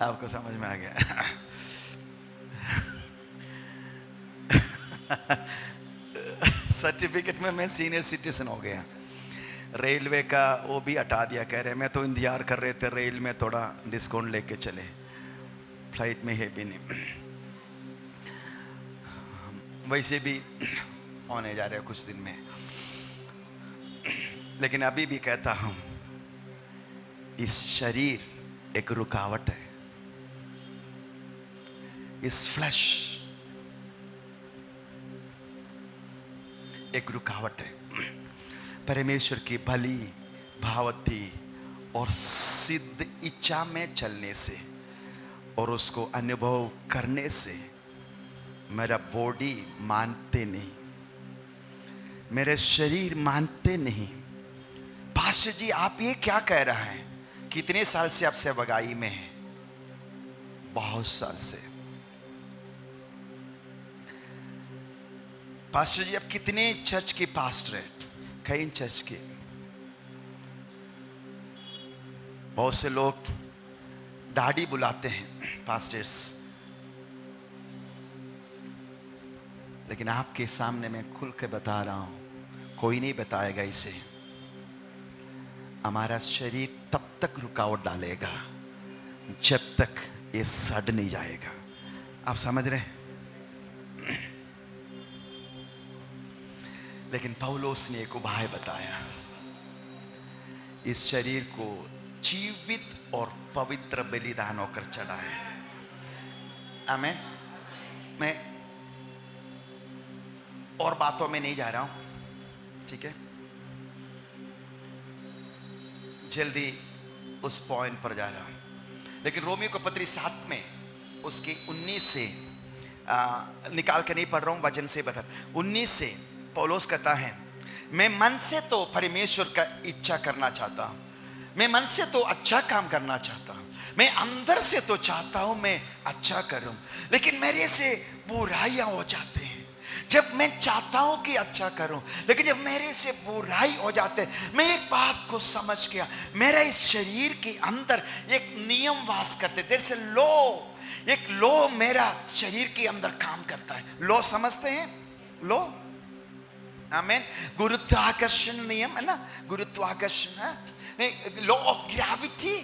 आपको समझ में आ गया? सर्टिफिकेट में मैं सीनियर सिटीजन हो गया। रेलवे का वो भी हटा दिया, कह रहे मैं तो इंतजार कर रहे थे रेल में थोड़ा डिस्काउंट लेके चले, फ्लाइट में है भी नहीं। वैसे भी होने जा रहे हैं कुछ दिन में, लेकिन अभी भी कहता हूं, इस शरीर एक रुकावट है, इस फ्लैश एक रुकावट है परमेश्वर की भली भावती और सिद्ध इच्छा में चलने से और उसको अनुभव करने से। मेरा बॉडी मानते नहीं, मेरे शरीर मानते नहीं। पास्टर जी आप ये क्या कह रहा है? कितने साल से आप सेवकाई में हैं? बहुत साल से। पास्टर जी आप कितने चर्च के पास्टर हैं? कई चर्च के। बहुत से लोग दाढ़ी बुलाते हैं पास्टर्स, लेकिन आपके सामने मैं खुल के बता रहा हूं, कोई नहीं बताएगा इसे। हमारा शरीर तब तक रुकावट डालेगा जब तक ये सड़ नहीं जाएगा। आप समझ रहे हैं? लेकिन पौलुस ने एक उपाय बताया, इस शरीर को जीवित और पवित्र बलिदान होकर चढ़ाए। आमीन। मैं और बातों में नहीं जा रहा हूं, ठीक है? जल्दी उस पॉइंट पर जा रहा हूं। लेकिन रोमियो को पत्री 7 में उसकी 19 से निकाल कर नहीं पढ़ रहा हूं, वचन से बता। 19 से पौलुस कहता है, मैं मन से तो परमेश्वर का इच्छा करना चाहता हूं, मैं मन से तो अच्छा काम करना चाहता हूं, मैं अंदर से तो चाहता हूं मैं अच्छा करूं, लेकिन मेरे से बुराइयां हो जाते हैं। जब मैं चाहता हूं कि अच्छा करूं, लेकिन जब मेरे से बुराई हो जाते हैं, मैं एक बात को समझ गया, मेरा इस शरीर के अंदर एक नियम वास करते, देयर से लॉ, एक लॉ मेरा शरीर के अंदर काम करता है। लॉ समझते हैं? लॉ, आमीन। गुरुत्वाकर्षण नियम है ना, गुरुत्वाकर्षण, law of gravity.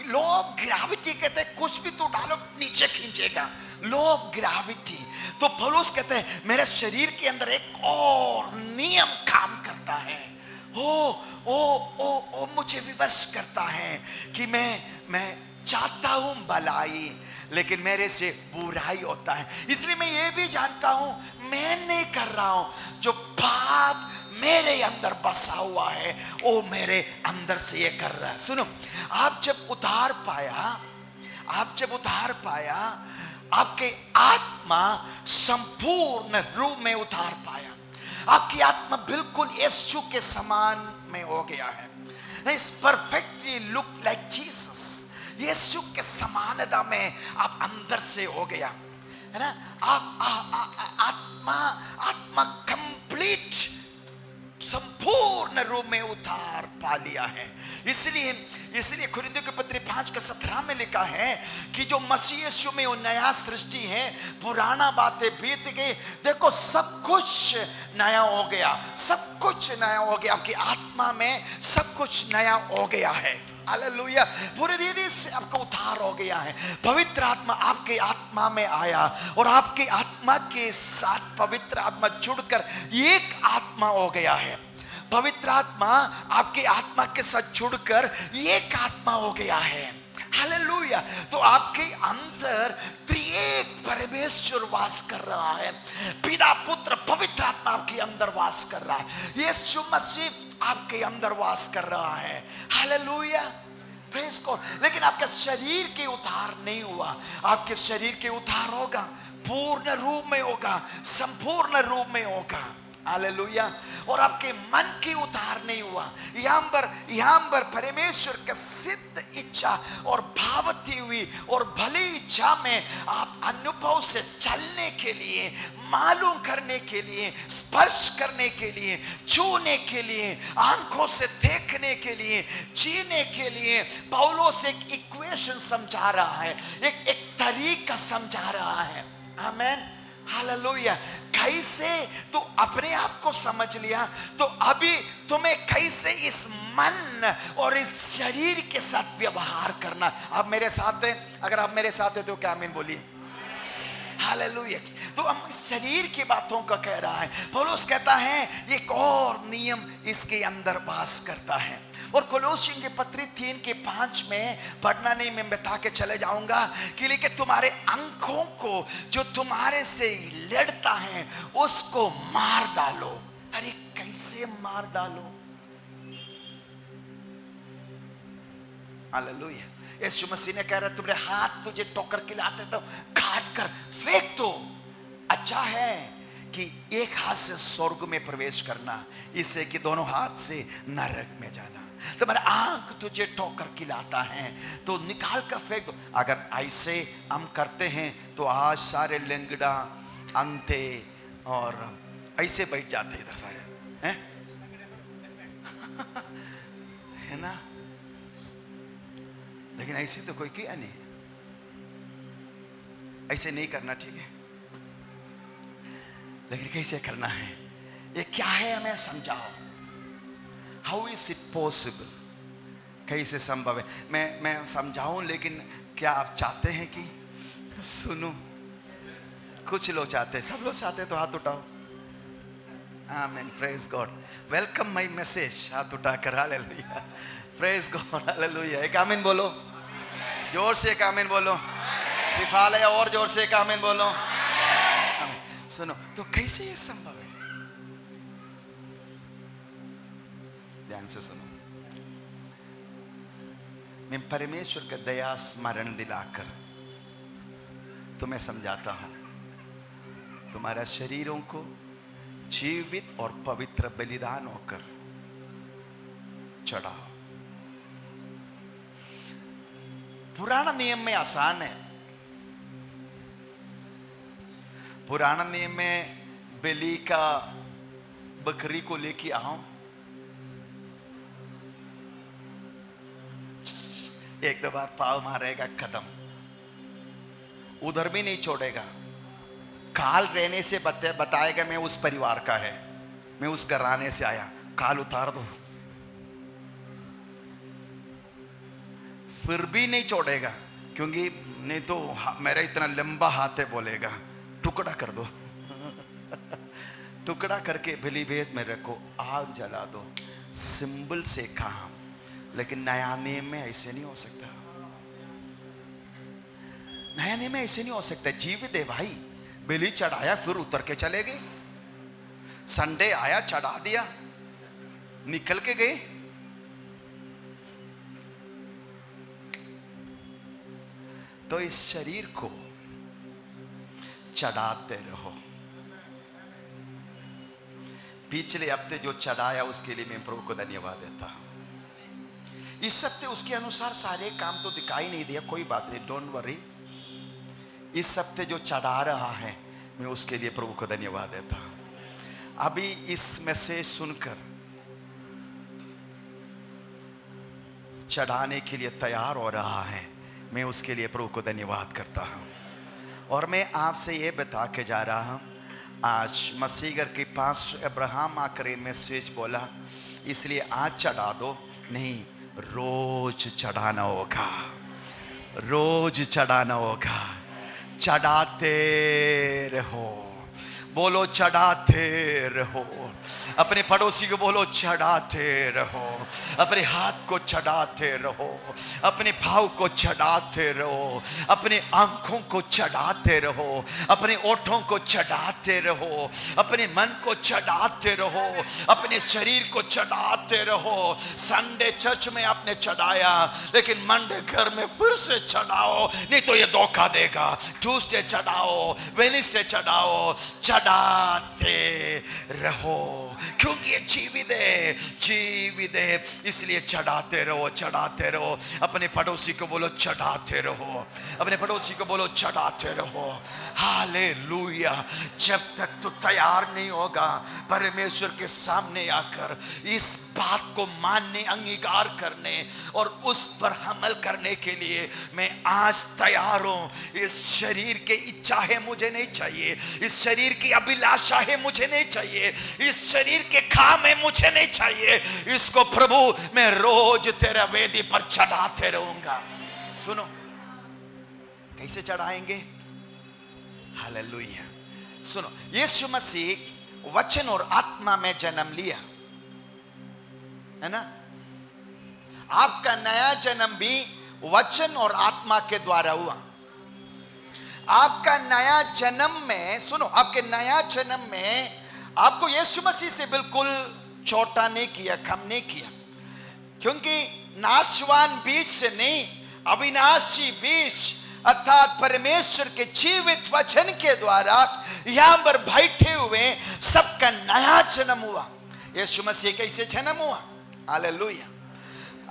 Law of gravity कहते हैं कुछ भी तो डालो नीचे खींचेगा, लॉ ऑफ ग्रेविटी। तो पौलुस कहते हैं मेरे शरीर के अंदर एक और नियम काम करता है, ओ मुझे विवश करता है कि मैं चाहता हूं भलाई, लेकिन मेरे से बुराई होता है। इसलिए मैं ये भी जानता हूं मैं नहीं कर रहा हूं, जो पाप मेरे अंदर बसा हुआ है, वो मेरे अंदर से ये कर रहा है। सुनो, आप जब उद्धार पाया, आपके आत्मा संपूर्ण रूप में उद्धार पाया। आपकी आत्मा बिल्कुल यीशु के समान में हो गया है। It's perfectly look like Jesus. यीशु के समानता में आप अंदर से हो गया है ना। आत्मा कंप्लीट संपूर्ण रूप में उद्धार पा लिया है। इसलिए कुरिन्थियों के पत्री 5:17 में लिखा है कि जो मसीह यीशु में वो नया सृष्टि है, पुराना बातें बीत गई, देखो सब कुछ नया हो गया, सब कुछ नया हो गया। आपकी आत्मा में सब कुछ नया हो गया है। हालेलुया। पूरे रीति से आपका उद्धार हो गया है। पवित्र आत्मा आपके आत्मा में आया और आपके आत्मा के साथ पवित्र आत्मा जुड़कर एक आत्मा हो गया है। पवित्र आत्मा आपके आत्मा के साथ जुड़कर एक आत्मा हो गया है। हालेलुया। तो आपके अंदर त्रिएक परमेश्वर वास कर रहा है। पिता, पुत्र, पवित्र आत्मा आपके अंदर वास कर रहा है। यीशु मसीह आपके अंदर वास कर रहा है। Hallelujah, praise God. लेकिन आपका शरीर के उद्धार नहीं हुआ। आपके शरीर के उद्धार होगा, पूर्ण रूप में होगा, संपूर्ण रूप में होगा। हालेलुया। और आपके मन की उद्धार नहीं हुआ। यहाँ पर परमेश्वर का सिद्ध इच्छा और भावती हुई और भली इच्छा में आप अनुभव से चलने के लिए, मालूम करने के लिए, स्पर्श करने के लिए, छूने के लिए, आंखों से देखने के लिए, जीने के लिए पौलुस एक इक्वेशन समझा रहा है, एक तरीका समझा रहा है। आमेन, हालेलुया। कैसे तू अपने आप को समझ लिया, तो अभी तुम्हें कैसे इस मन और इस शरीर के साथ व्यवहार करना। आप मेरे साथ हैं? अगर आप मेरे साथ हैं तो क्या आमीन बोलिए। हालेलुया। तो हम इस शरीर की बातों का कह रहा है। पौलुस कहता है एक और नियम इसके अंदर वास करता है। और कोलोसियों के पत्री 3:5 में पढ़ना नहीं, मैं बता के चले जाऊंगा कि लेकिन तुम्हारे आंखों को जो तुम्हारे से लड़ता है उसको मार डालो। अरे कैसे मार डालो? हालेलुया। यीशु मसीह ने कह रहा तुम्हारे हाथ तुझे ठोकर खिलाते तो काट कर फेंक दो। अच्छा है कि एक हाथ से स्वर्ग में प्रवेश करना, इससे कि दोनों हाथ से नरक में जाना। तुम्हारा आंख तुझे ठोकर खिलाता है तो निकाल कर फेंक दो। अगर ऐसे हम करते हैं तो आज सारे लेंगड़ा, अंधे और ऐसे बैठ जाते हैं इधर सारे हैं है ना। लेकिन ऐसे तो कोई किया नहीं, ऐसे नहीं करना, ठीक है। लेकिन कैसे करना है, ये क्या है, हमें समझाओ। हाउ इज इट पॉसिबल, कैसे संभव है? मैं समझाऊं, लेकिन क्या आप चाहते हैं कि सुनो? कुछ लोग चाहते हैं, सब लोग चाहते हैं तो हाथ उठाओ। आमीन, praise God. Welcome my message. हाथ उठाकर हालेलुया, प्रेज गॉड, हालेलुया। एक आमीन बोलो, जोर से एक आमीन बोलो। सिफाले और जोर से एक आमीन बोलो। आमीन। सुनो, तो कैसे ये संभव है? ध्यान से सुनो। मैं परमेश्वर का दया स्मरण दिलाकर तुम्हें समझाता हूं। तुम्हारा शरीरों को जीवित और पवित्र बलिदान होकर चढ़ाओ। पुराना नियम में आसान है। पुराना नियम में बलि का बकरी को लेके आओ, एक दो बार पाव मारेगा, कदम उधर भी नहीं छोड़ेगा। काल रहने से बताएगा मैं उस परिवार का है, मैं उस घराने से आया, काल उतार दो, फिर भी नहीं छोड़ेगा, क्योंकि नहीं तो मेरा इतना लंबा हाथ है बोलेगा, टुकड़ा कर दो टुकड़ा करके बलि भेद में रखो, आग जला दो। सिंबल से काम, लेकिन नया नियम में ऐसे नहीं हो सकता। नया नियम में ऐसे नहीं हो सकता। जीवित है भाई, बलि चढ़ाया फिर उतर के चले गए। संडे आया, चढ़ा दिया, निकल के गए। तो इस शरीर को चढ़ाते रहो। पिछले हफ्ते जो चढ़ाया उसके लिए मैं प्रभु को धन्यवाद देता हूं। इस हफ्ते उसके अनुसार सारे काम तो दिखाई नहीं दिया, कोई बात नहीं, डोंट वरी। इस हफ्ते जो चढ़ा रहा है मैं उसके लिए प्रभु को धन्यवाद देता हूं। अभी इस मैसेज सुनकर चढ़ाने के लिए तैयार हो रहा है, मैं उसके लिए प्रभु को धन्यवाद करता हूं। और मैं आपसे ये बता के जा रहा हूं, आज मसीगर के पास अब्राहम आकर मैसेज बोला, इसलिए आज चढ़ा दो नहीं, रोज चढ़ाना होगा, रोज चढ़ाना होगा। चढ़ाते रहो, बोलो चढ़ाते रहो। अपने पड़ोसी को बोलो चढ़ाते रहो। अपने हाथ को चढ़ाते रहो, अपने भाव को चढ़ाते रहो, अपने आंखों को चढ़ाते रहो, अपने ओठों को चढ़ाते रहो, अपने मन को चढ़ाते रहो, अपने शरीर को चढ़ाते रहो। संडे चर्च में आपने चढ़ाया, लेकिन मंडे घर में फिर से चढ़ाओ, नहीं तो ये धोखा देगा। ट्यूसडे चढ़ाओ, वेडनेसडे चढ़ाओ, चढ़ाते रहो, क्योंकि ये जीवित है, जीवित है, इसलिए चढ़ाते रहो, चढ़ाते रहो। अपने पड़ोसी को बोलो चढ़ाते रहो, अपने पड़ोसी को बोलो चढ़ाते रहो। हालेलुया। जब तक तो तैयार नहीं होगा परमेश्वर के सामने आकर इस बात को मानने, अंगीकार करने और उस पर अमल करने के लिए, मैं आज तैयार हूं। इस शरीर के इच्छा है मुझे नहीं चाहिए, इस शरीर की अभिलाषा है मुझे नहीं चाहिए, इस शरीर के काम है मुझे नहीं चाहिए। इसको प्रभु मैं रोज तेरा वेदी पर चढ़ाते रहूंगा। सुनो कैसे चढ़ाएंगे? हालेलुया। सुनो, यीशु मसीह वचन और आत्मा में जन्म लिया, है ना? आपका नया जन्म भी वचन और आत्मा के द्वारा हुआ। आपका नया जन्म में, सुनो, आपके नया जन्म में आपको यीशु मसीह से बिल्कुल छोटा नहीं किया, कम नहीं किया, क्योंकि नाशवान बीज से नहीं, अविनाशी बीज अर्थात परमेश्वर के जीवित वचन के द्वारा यहां पर बैठे हुए सबका नया जन्म हुआ। यीशु मसीह कैसे जन्म हुआ? हालेलुया,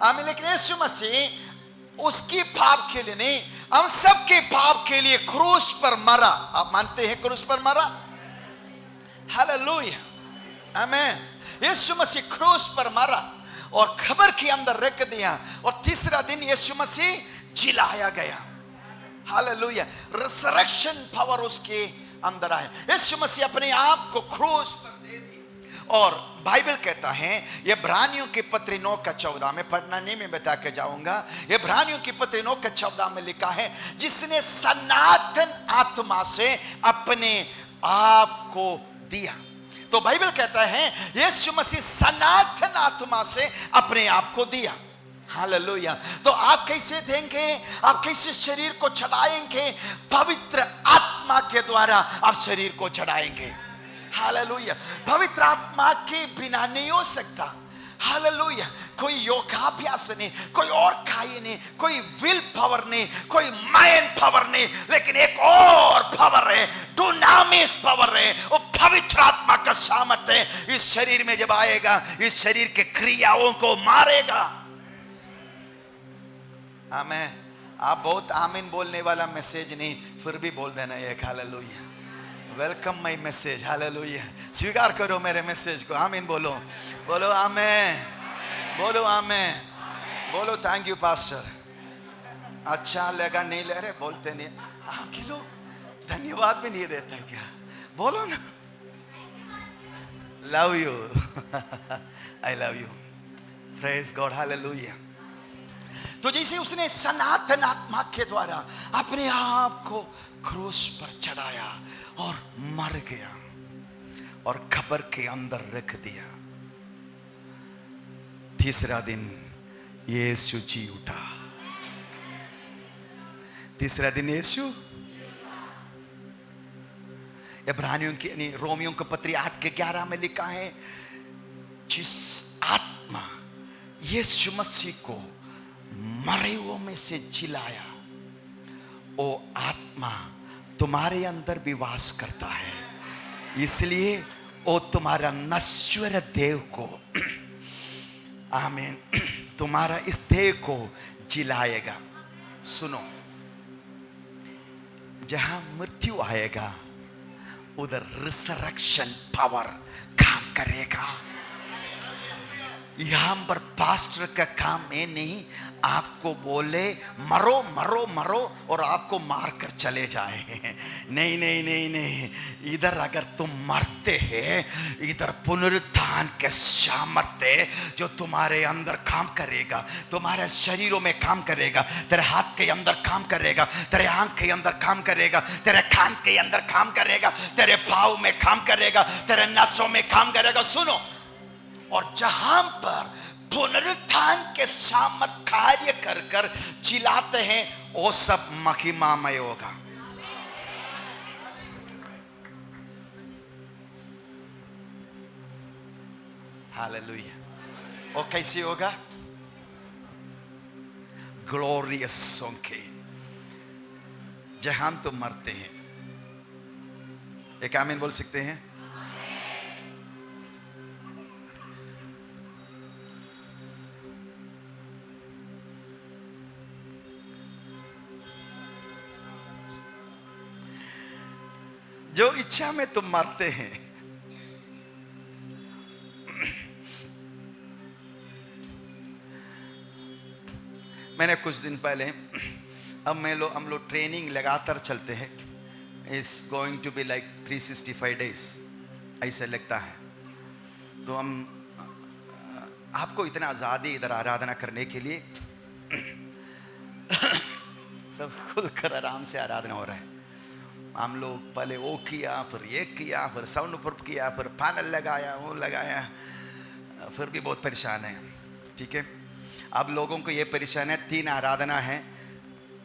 आमीन। लेकिन यीशु मसीह उसकी पाप के लिए नहीं, हम सबके पाप के लिए क्रूस पर मरा। आप मानते हैं क्रूस पर मरा? हालेलुया, आमीन। यीशु मसीह क्रूस पर मरा और खबर के अंदर रख दिया, और तीसरा दिन यीशु मसीह जिलाया गया। हालेलुया। रिसरेक्शन पावर उसके अंदर आया। यीशु मसीह अपने आप को क्रूस पर दे दिया। और बाइबल कहता है, इब्रानियों की पत्री 9 का 14 में, पढ़ना नहीं, मैं बता के जाऊंगा। इब्रानियों की पत्री 9 का 14 में लिखा है, जिसने सनातन आत्मा से अपने आप को दिया। तो बाइबल कहता है यीशु मसीह सनातन आत्मा से अपने आप को दिया। हालेलुया। तो आप कैसे देंगे? आप कैसे शरीर को चढ़ाएंगे? पवित्र आत्मा के द्वारा आप शरीर को चढ़ाएंगे। हालेलुया। पवित्र आत्मा के बिना नहीं हो सकता। हालेलुया। कोई योगाभ्यास नहीं, कोई और कार्य नहीं, कोई विल पावर नहीं, कोई माइंड पावर नहीं, लेकिन एक और पावर है, डुनामिस पावर है, वो पवित्र आत्मा का सामर्थ्य है। इस शरीर में जब आएगा, इस शरीर के क्रियाओं को मारेगा। आमीन। आप बहुत आमीन बोलने वाला मैसेज नहीं, फिर भी बोल देना एक hallelujah. Welcome my message. Hallelujah. स्वीकार करो मेरे मैसेज को। आमीन बोलो, बोलो आमीन, बोलो आमीन, बोलो थैंक यू पास्टर। अच्छा लगा नहीं ले रहे, बोलते नहीं। आपके लोग धन्यवाद भी नहीं देते क्या? बोलो ना, love you, I love you, praise God, hallelujah. तो जैसे उसने सनातन आत्मा के द्वारा अपने आप को क्रूस पर चढ़ाया और मर गया और कब्र के अंदर रख दिया, तीसरा दिन यीशु जी उठा। तीसरा दिन यीशु, इब्रानियों की रोमियों की पत्री 8 के 11 में लिखा है, जिस आत्मा यीशु मसीह को मरे हुओं में से जिलाया, वो आत्मा तुम्हारे अंदर भी वास करता है, इसलिए वो तुम्हारा नश्वर देह को, आमीन, तुम्हारा इस देह को जिलाएगा। सुनो, जहां मृत्यु आएगा उधर रिसरेक्शन पावर काम करेगा। यहां पर पास्टर का काम है नहीं आपको बोले मरो मरो मरो और आपको मारकर चले जाए, नहीं नहीं नहीं नहीं, इधर अगर तुम मरते हैं, इधर पुनरुत्थान के सामर्थ्य जो तुम्हारे अंदर काम करेगा, तुम्हारे शरीरों में काम करेगा, तेरे हाथ के अंदर काम करेगा, तेरे आंख के अंदर काम करेगा, तेरे कान के अंदर काम करेगा, तेरे पाँव में काम करेगा, तेरे नसों में काम करेगा। सुनो, और जहां पर पुनरुत्थान के सामर्थ कार्य कर कर चिल्लाते हैं, वो सब महिमामय होगा। हालेलुया। और कैसे होगा? ग्लोरियस होंगे जहां तुम मरते हैं। एक आमीन बोल सकते हैं? जो इच्छा में तुम मरते हैं, मैंने कुछ दिन पहले, अब हम लोग ट्रेनिंग लगातार चलते हैं, is going to be like 365 days ऐसे लगता है। तो हम आपको इतना आज़ादी इधर आराधना करने के लिए सब खुलकर आराम से आराधना हो रहा है। हम लोग पहले वो किया, फिर ये किया, फिर साउंड प्रूफ किया, फिर पैनल लगाया, वो लगाया, फिर भी बहुत परेशान है। ठीक है, अब लोगों को ये परेशान है, 3 आराधना है,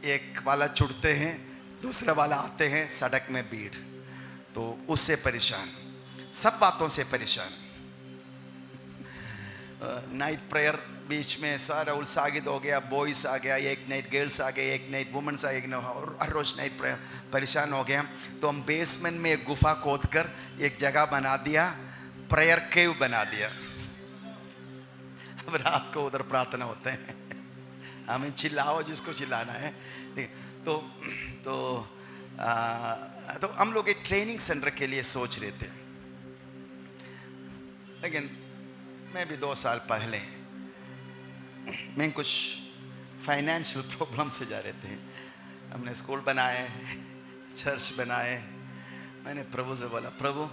एक वाला छुटते हैं, दूसरा वाला आते हैं, सड़क में भीड़, तो उससे परेशान, सब बातों से परेशान। नाइट प्रेयर बीच में सारा उत्साहित हो गया, बॉयज आ गया, एक नाइट गर्ल्स आ गए, एक नाइट वुमेन्स आ गए, और हर रोज नाइट प्रेयर, परेशान हो गया। तो हम बेसमेंट में एक गुफा खोद कर एक जगह बना दिया, प्रेयर केव बना दिया। अब रात को उधर प्रार्थना होते हैं, हमें चिल्लाओ जिसको चिल्लाना है। तो हम लोग एक ट्रेनिंग सेंटर के लिए सोच रहे थे, लेकिन मैं भी 2 साल पहले मैं कुछ फाइनेंशियल प्रॉब्लम से जा रहे थे। हमने स्कूल बनाए, चर्च बनाए, मैंने प्रभु से बोला, प्रभु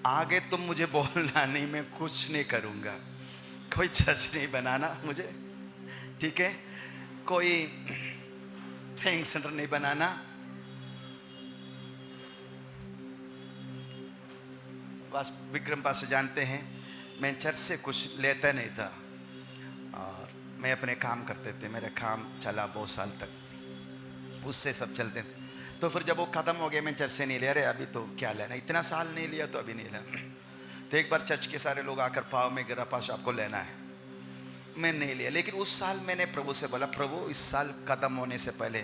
आगे तुम मुझे बोलना नहीं, मैं कुछ नहीं करूँगा, कोई चर्च नहीं बनाना मुझे, ठीक है, कोई ट्रेनिंग सेंटर नहीं बनाना, बस विक्रम पास जानते हैं मैं चर्च से कुछ लेता नहीं था और मैं अपने काम करते थे, मेरा काम चला बहुत साल तक, उससे सब चलते थे। तो फिर जब वो ख़त्म हो गया, मैं चर्च से नहीं ले रहे, अभी तो क्या लेना, इतना साल नहीं लिया तो अभी नहीं लेना। तो एक बार चर्च के सारे लोग आकर पाँव में गिरा, पास आपको लेना है, मैं नहीं लिया। लेकिन उस साल मैंने प्रभु से बोला, प्रभु इस साल ख़त्म होने से पहले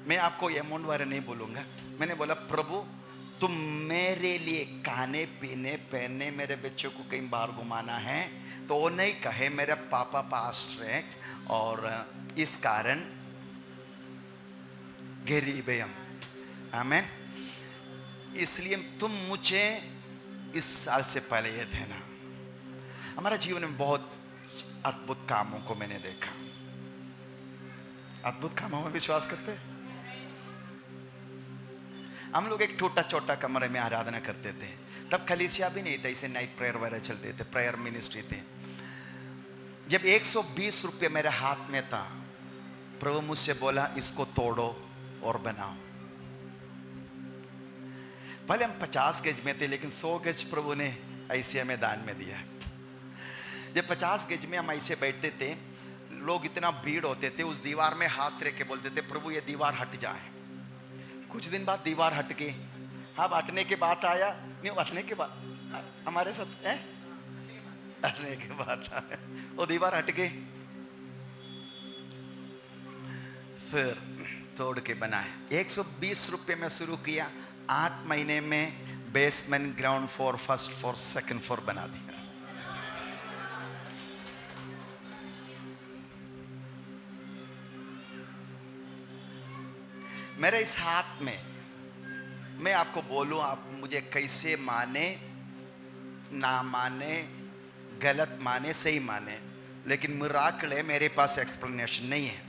मैं आपको ये अमाउंट बारे नहीं बोलूँगा, मैंने बोला प्रभु तुम मेरे लिए खाने पीने पहनने, मेरे बच्चों को कहीं बाहर घुमाना है तो वो नहीं कहे मेरा पापा पास्टर है और इस कारण गरीब है हम, आमीन, इसलिए तुम मुझे इस साल से पहले ये थे ना। हमारा जीवन में बहुत अद्भुत कामों को मैंने देखा। अद्भुत कामों में विश्वास करते हैं? हम लोग एक छोटा छोटा कमरे में आराधना करते थे, तब कलीसिया भी नहीं था, इसे नाइट प्रेयर वगैरह चलते थे, प्रेयर मिनिस्ट्री थे। जब 120 रुपये मेरे हाथ में था, प्रभु मुझसे बोला इसको तोड़ो और बनाओ। पहले हम 50 गज में थे, लेकिन 100 गज प्रभु ने ऐसे हमें दान में दिया। जब 50 गज में हम ऐसे बैठते थे, लोग इतना भीड़ होते थे, उस दीवार में हाथ रख के बोलते थे प्रभु ये दीवार हट जाए। कुछ दिन बाद दीवार हट गई। हाँ, हटने के बाद आया नहीं, हटने के बाद हमारे साथ है करने के बाद वो दीवार हट गई, फिर तोड़ के बनाए। 120 रुपये में शुरू किया, 8 महीने में basement, ground floor, first floor, second floor बना दिया। मेरे इस हाथ में, मैं आपको बोलूं, आप मुझे कैसे माने ना माने, गलत माने सही माने, लेकिन मिराकल है, मेरे पास एक्सप्लेनेशन नहीं है।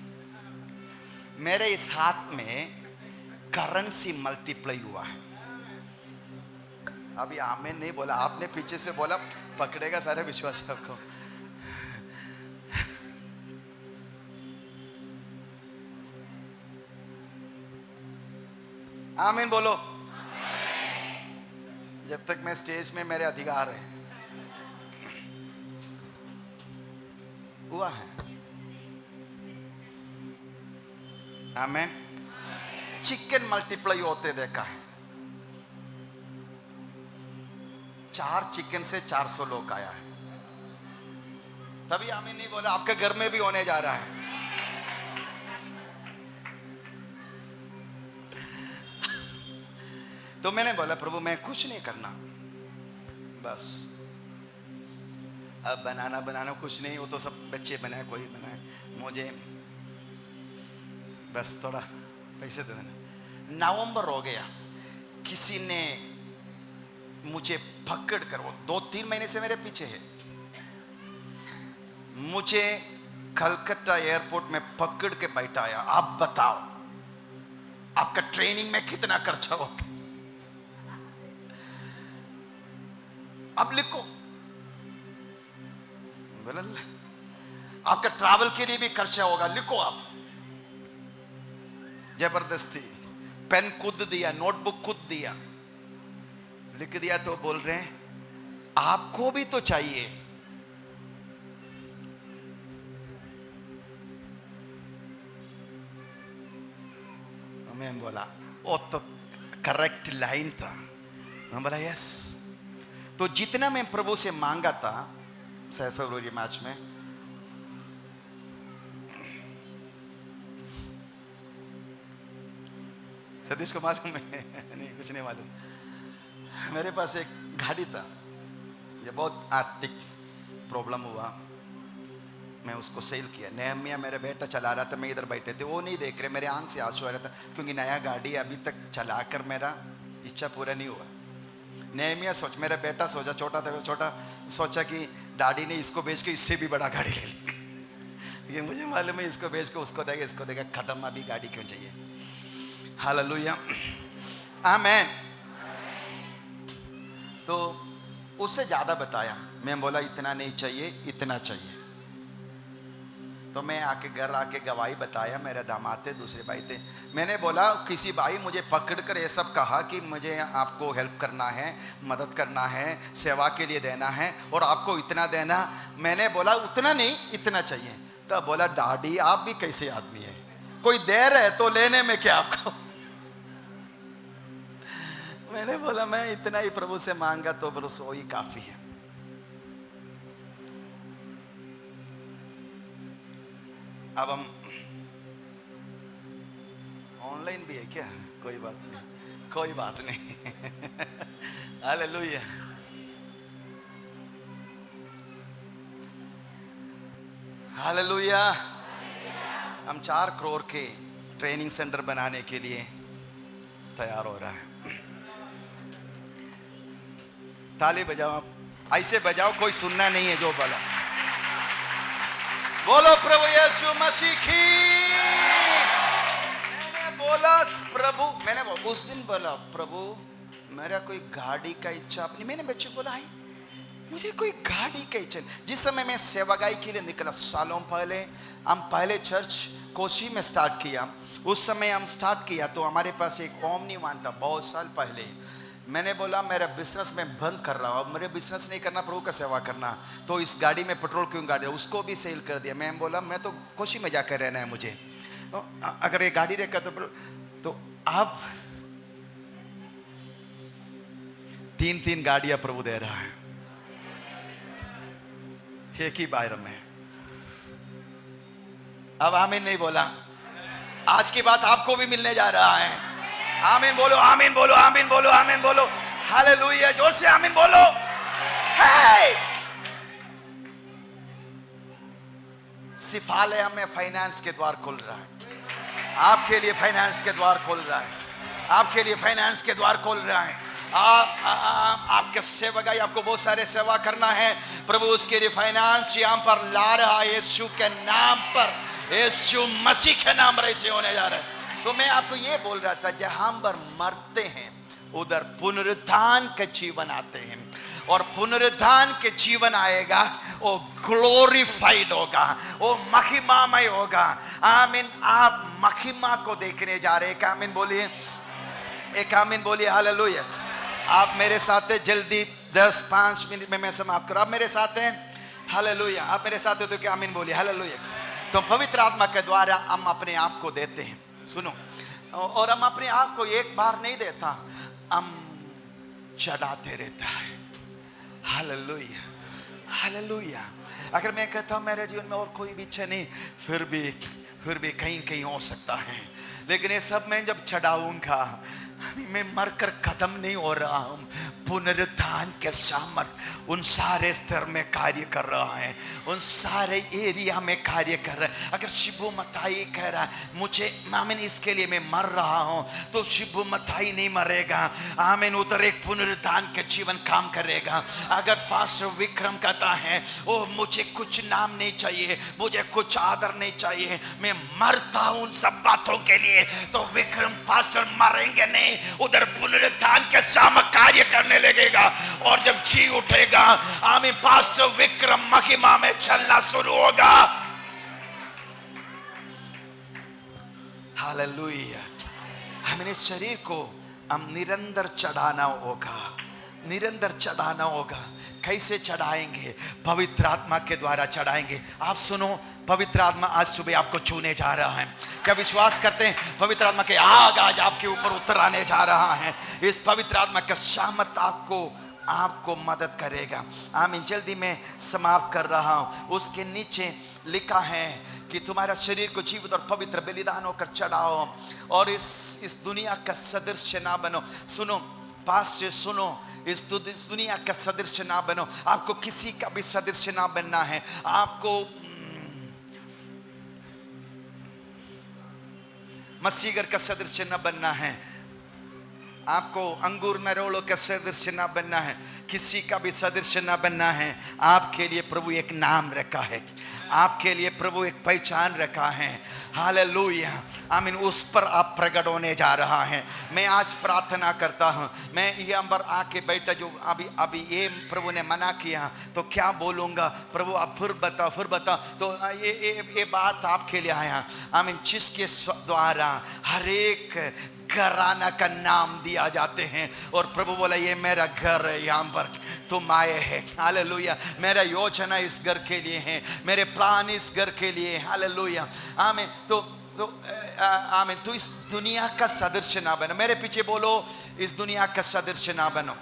मेरे इस हाथ में करेंसी मल्टीप्लाई हुआ है। अभी आमीन नहीं बोला, आपने पीछे से बोला, पकड़ेगा सारे विश्वास आपको। आमीन बोलो। जब तक मैं स्टेज में, मेरे अधिकार है, हुआ है। आमीन। चिकन मल्टीप्लाई होते देखा है। 4 चिकन से 400 लोग आया है। तभी आमीन नहीं बोला, आपके घर में भी होने जा रहा है। तो मैंने बोला, प्रभु मैं कुछ नहीं करना, बस अब बनाना कुछ नहीं, वो तो सब बच्चे बनाए, कोई बनाए, मुझे बस थोड़ा पैसे दे देना। नवंबर हो गया, किसी ने मुझे पकड़ कर, वो 2-3 महीने से मेरे पीछे है, मुझे कलकत्ता एयरपोर्ट में पकड़ के बैठाया। आप बताओ आपका ट्रेनिंग में कितना खर्चा होता, अब लिखो। आपका ट्रैवल के लिए भी खर्चा होगा, लिखो आप। जबरदस्ती पेन खुद दिया, नोटबुक खुद दिया, लिख दिया। तो बोल रहे हैं आपको भी तो चाहिए। मैं बोला वो तो करेक्ट लाइन था। मैं बोला यस। तो जितना मैं प्रभु से मांगा था फरवरी मार्च में, सतीश को मालूम है? नहीं, कुछ नहीं मालूम। मेरे पास एक गाड़ी था, ये बहुत आर्थिक प्रॉब्लम हुआ, मैं उसको सेल किया। नेहमिया मेरा बेटा चला रहा था, मैं इधर बैठे थे, वो नहीं देख रहे, मेरे आंख से आंसू आ रहा था, क्योंकि नया गाड़ी अभी तक चलाकर मेरा इच्छा पूरा नहीं हुआ। नेहमिया सोच, मेरा बेटा सोचा, छोटा था, छोटा सोचा कि डैडी ने इसको बेच के इससे भी बड़ा गाड़ी ले ली। ये मुझे मालूम है, इसको बेच के उसको देगा, इसको देगा, खत्म, अभी गाड़ी क्यों चाहिए। हालेलुया, आमेन। तो उससे ज्यादा बताया, मैं बोला इतना नहीं चाहिए, इतना चाहिए। तो मैं आके घर आके गवाही बताया, मेरे दामाद थे, दूसरे भाई थे। मैंने बोला किसी भाई मुझे पकड़कर ये सब कहा कि मुझे आपको हेल्प करना है, मदद करना है, सेवा के लिए देना है, और आपको इतना देना। मैंने बोला उतना नहीं, इतना चाहिए। तब बोला डैडी आप भी कैसे आदमी है, कोई दे रहे तो लेने में क्या आपको। मैंने बोला मैं इतना ही प्रभु से मांगा तो बस वही काफी है। अब हम ऑनलाइन भी है क्या? कोई बात नहीं, कोई बात नहीं। हालेलुया। हालेलुया। हम 4 करोड़ के ट्रेनिंग सेंटर बनाने के लिए तैयार हो रहा है। ताली बजाओ, आप ऐसे बजाओ कोई सुनना नहीं है जो बोला। बोलो प्रभु यीशु मसीह की। मैंने बोला प्रभु, मैंने उस दिन बोला प्रभु मेरा कोई गाड़ी का इच्छा अपनी, मैंने बच्चे को बोला है मुझे कोई गाड़ी का इच्छा। जिस समय मैं सेवागाई के लिए निकला सालों पहले, हम पहले चर्च कोशी में स्टार्ट किया। उस समय हम स्टार्ट किया तो हमारे पास एक ओमनी वान था, बहुत साल पहले। मैंने बोला मेरा बिजनेस मैं बंद कर रहा हूँ, मेरे बिजनेस नहीं करना, प्रभु का सेवा करना, तो इस गाड़ी में पेट्रोल क्यों गाड़ी, उसको भी सेल कर दिया। मैं बोला मैं तो कोशी में जाकर रहना है मुझे, अगर ये गाड़ी रखा तो अब 3-3 गाड़ियां प्रभु दे रहा है। एक ही बार में। अब आमीन नहीं बोला। आज की बात आपको भी मिलने जा रहा है। आमीन बोलो, आमीन बोलो, आमीन बोलो, आमीन बोलो। हालेलुया, जोर से आमीन बोलो। हे सिफालय में फाइनेंस के द्वार खुल रहा है। आपके लिए फाइनेंस के द्वार खुल रहा है। आपके लिए फाइनेंस के द्वार खोल रहा है। आपके सेवक, आपको बहुत सारे सेवा करना है। प्रभु उसके लिए फाइनेंस यहाँ पर ला रहा है। यीशु के नाम पर, यीशु मसीह के नाम पर ऐसे होने जा रहा है। तो मैं आपको ये बोल रहा था, जहां पर मरते हैं उधर पुनरुत्थान के जीवन आते हैं, और पुनरुत्थान के जीवन आएगा, वो ग्लोरीफाइड होगा, वो महिमामय होगा। आमीन। आप महिमा को देखने जा रहे हैं। आमीन बोलिए, एक आमीन बोलिए। हालेलुया। आप मेरे साथ हैं, जल्दी 10-5 मिनट में मैं समाप्त करूं। आप मेरे साथ हैं? हालेलुया। आप मेरे साथ हैं तो क्या आमीन बोलिए। हालेलुया। तो पवित्र आत्मा के द्वारा हम अपने आप को देते हैं। सुनो, और हम अपने आप को एक बार नहीं देता, हम चढ़ाते रहता है। Hallelujah, hallelujah. अगर मैं कहता हूं मेरे जीवन में और कोई भी इच्छा नहीं, फिर भी कहीं कहीं हो सकता है, लेकिन ये सब मैं जब चढ़ाऊंगा, मैं मरकर खत्म नहीं हो रहा हूं। पुनरुत्थान के सामर्थ उन सारे स्तर में कार्य कर रहा है, उन सारे एरिया में कार्य कर रहा है। अगर शिबू मताई कह रहा है मुझे आमीन इसके लिए मैं मर रहा हूं, तो शिबू मताई नहीं मरेगा। आमीन, उधर एक पुनरुत्थान के जीवन काम करेगा। अगर पास्टर विक्रम कहता है ओ मुझे कुछ नाम नहीं चाहिए, मुझे कुछ आदर नहीं चाहिए, मैं मरता हूं उन सब बातों के लिए, तो विक्रम पास्टर मरेंगे नहीं, उधर पुनरुत्थान के सामर्थ कार्य करने लगेगा। और जब जी उठेगा, आमीन, पास्टर विक्रम महिमा में चलना शुरू होगा। हालेलुया। हमें इस शरीर को हम निरंतर चढ़ाना होगा, निरंतर चढ़ाना होगा। कैसे चढ़ाएंगे? पवित्र आत्मा के द्वारा चढ़ाएंगे। आप सुनो, पवित्र आत्मा आज सुबह आपको छूने जा रहा है। क्या विश्वास करते हैं? पवित्र आत्मा के आग आज आपके ऊपर उतर आने जा रहा है। इस पवित्र आत्मा का सामर्थ आपको मदद करेगा। आमीन। जल्दी मैं समाप्त कर रहा हूं। उसके नीचे लिखा है कि तुम्हारा शरीर को जीवित और पवित्र बलिदान होकर चढ़ाओ, और इस दुनिया का सदृश्य ना बनो। सुनो पास्टर, सुनो, इस दुनिया का सदृश्य ना बनो। आपको किसी का भी सदृश्य ना बनना है। आपको मसीगर का सदृश्य न बनना है। आपको अंगूर नरोड़ों का सदृश्य न बनना है। किसी का भी सदृश्य न बनना है। आपके लिए प्रभु एक नाम रखा है, आपके लिए प्रभु एक पहचान रखा है। हालेलुया। आमीन। उस पर आप प्रकट होने जा रहा है। मैं आज प्रार्थना करता हूँ, मैं यहाँ पर आके बैठा, जो अभी ये प्रभु ने मना किया तो क्या बोलूँगा? प्रभु आप फिर बताओ। तो ये बात आपके लिए आया। आमीन। जिसके द्वारा हर एक घराना का नाम दिया जाते हैं, और प्रभु बोला ये मेरा घर है, यहाँ पर तुम आए हैं। हालेलुया। मेरा योजना इस घर के लिए है, मेरे प्लान इस घर के लिए। हालेलुया। आमीन। तो आमीन। तो इस दुनिया का सदृश्य ना बनो। मेरे पीछे बोलो, इस दुनिया का सदृश्य ना बनो।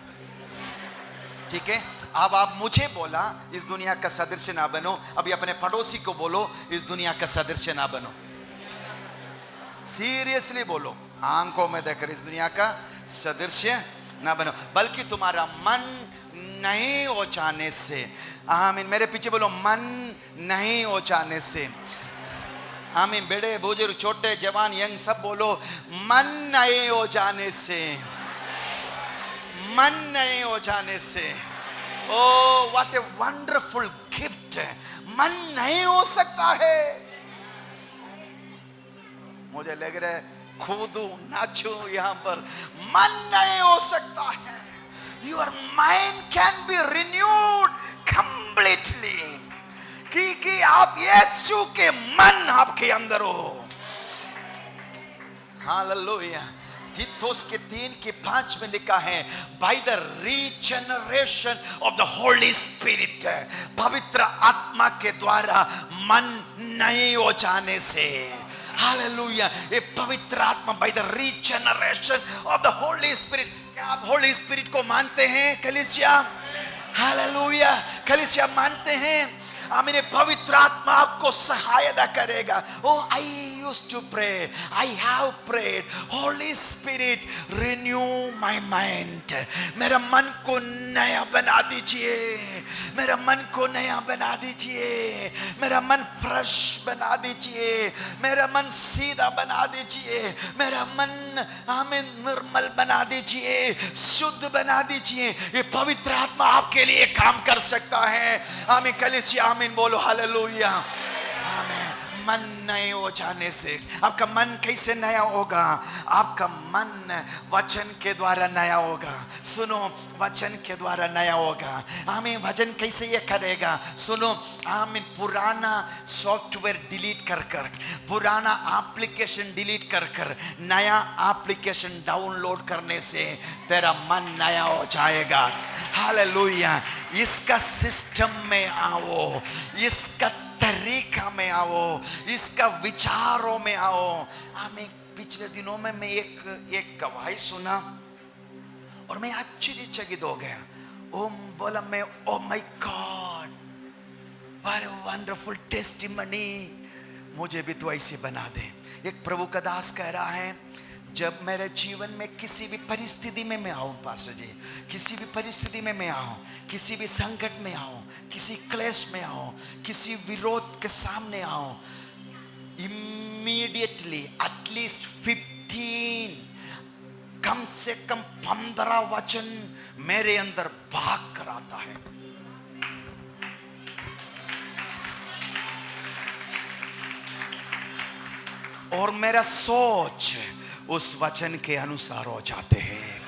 ठीक है? अब आप मुझे बोला इस दुनिया का सदृश्य ना बनो, अभी अपने पड़ोसी को बोलो इस दुनिया का सदृश्य ना बनो। सीरियसली बोलो, आंखों में देखकर इस दुनिया का सदृश्य ना बनो, बल्कि तुम्हारा मन नहीं हो जाने से। आमीन। मेरे पीछे बोलो, मन नहीं हो जाने से। आमीन। बड़े बुजुर्ग, छोटे, जवान, यंग सब बोलो, मन नहीं हो जाने से, मन नहीं हो जाने से। Oh what a wonderful gift. मन नहीं हो सकता है। मुझे लग रहा है कूदूं नाचूं यहाँ पर। मन नहीं हो सकता है। Your mind can be renewed completely, कि आप यीशु के मन आपके अंदर हो। हालेलुया। तीतुस के 3:5 में लिखा है, by the regeneration of the Holy Spirit, पवित्र आत्मा के द्वारा मन नहीं हो जाने से। हालेलुया। ये पवित्र आत्मा, by the regeneration of the Holy Spirit। क्या आप होली स्पिरिट को मानते हैं कलीसिया? हालेलुया। कलीसिया मानते हैं? आमीन, पवित्र आत्मा आपको सहायता करेगा। Oh I used to pray, I have prayed, holy spirit renew my mind, मेरा मन को नया बना दीजिए, मेरा मन को नया बना दीजिए, मेरा मन फ्रेश बना दीजिए, मेरा मन सीधा बना दीजिए, मेरा मन आमीन निर्मल बना दीजिए, शुद्ध बना दीजिए। ये पवित्र आत्मा आपके लिए काम कर सकता है। आमीन, कलीसिया आमीन बोलो, हालेलुया। आमीन। मन नए हो जाने से आपका मन कैसे नया होगा? आपका मन वचन के द्वारा नया होगा। सुनो, वचन के द्वारा नया होगा। आमीन। वचन कैसे ये करेगा? सुनो, आमीन, पुराना सॉफ्टवेयर डिलीट कर कर, पुराना एप्लीकेशन डिलीट कर कर, नया एप्लीकेशन डाउनलोड करने से तेरा मन नया हो जाएगा। हालेलुया। इसका सिस्टम में आओ, इसका तरीका में आओ, इसका विचारों में आओ। हमें पिछले दिनों में मैं एक गवाही सुना और मैं आश्चर्यचकित हो गया। बोला मैं, oh my God, what a wonderful testimony, मुझे भी तो ऐसे बना दे। एक प्रभु का दास कह रहा है, जब मेरे जीवन में किसी भी परिस्थिति में मैं आऊं, पास्टर जी, किसी भी परिस्थिति में मैं आऊं, किसी भी संकट में आऊं, किसी क्लेश में आऊं, किसी विरोध के सामने आऊं, इमीडिएटली एटलीस्ट 15, कम से कम 15 वचन मेरे अंदर भाग कर आता है। और मेरा सोच उस वचन के अनुसार हो जाते हैं,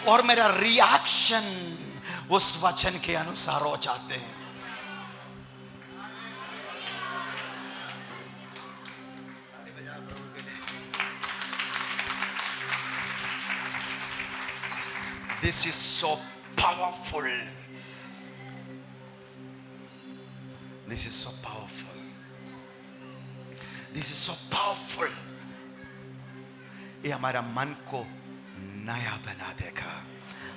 और मेरा रिएक्शन उस वचन के अनुसार हो जाते हैं। This is so powerful. This is so powerful. This is so powerful. ये हमारा मन को नया बना देगा।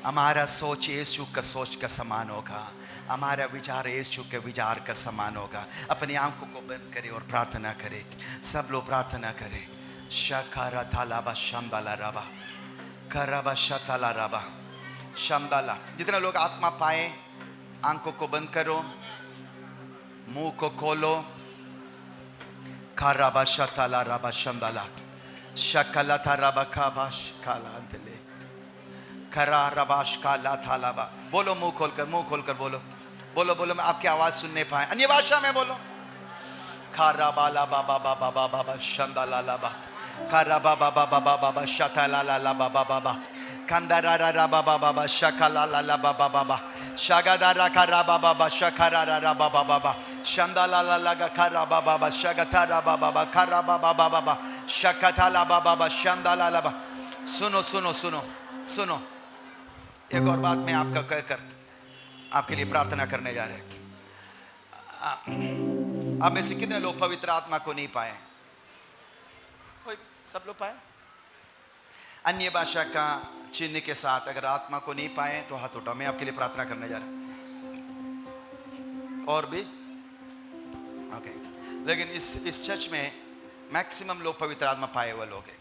हमारा सोच यीशु का सोच का समान होगा, हमारा विचार यीशु के विचार का समान होगा। अपनी आंखों को बंद करें और प्रार्थना करें। सब लोग प्रार्थना करें। शकारा थालाबा शंबाला रबा, करबा शताला रबा शंबाला। जितने लोग आत्मा पाए, आंखों को बंद करो, मुंह को खोलो। करबा शताला रबा शंबाला, शकला था रबा काबाश काला अंतले, करा रबाश काला था लाबा। बोलो मुंह खोलकर बोलो, बोलो बोलो, मैं आपकी आवाज सुनने पाए। अन्य भाषा में बोलो। खारा बाला बाबा बाबा बाबा शंदाला लाबा, खारा बाबा बाबा बाबा शताला ला बाबा बाबा, कंदरा रा बाबा बाबा शकला ला बाबा बाबा, शगदारा करा बाबा शकरा रा बाबा बाबा, शंदाला लगा खरा बाबा शगतारा बाबा खरा बाबा बाबा शकताला बाबा शंदाला लाबा। सुनो सुनो सुनो सुनो, एक और बात मैं आपका कहकर आपके लिए प्रार्थना करने जा रहे हैं। आप में से कितने लोग पवित्र आत्मा को नहीं पाए? कोई? सब लोग पाए? अन्य भाषा का चिन्ह के साथ अगर आत्मा को नहीं पाए तो हाथ उठाओ, मैं आपके लिए प्रार्थना करने जा रहा हूं। और भी? ओके। लेकिन इस चर्च में मैक्सिमम लोग पवित्र आत्मा पाए हुए लोग हैं,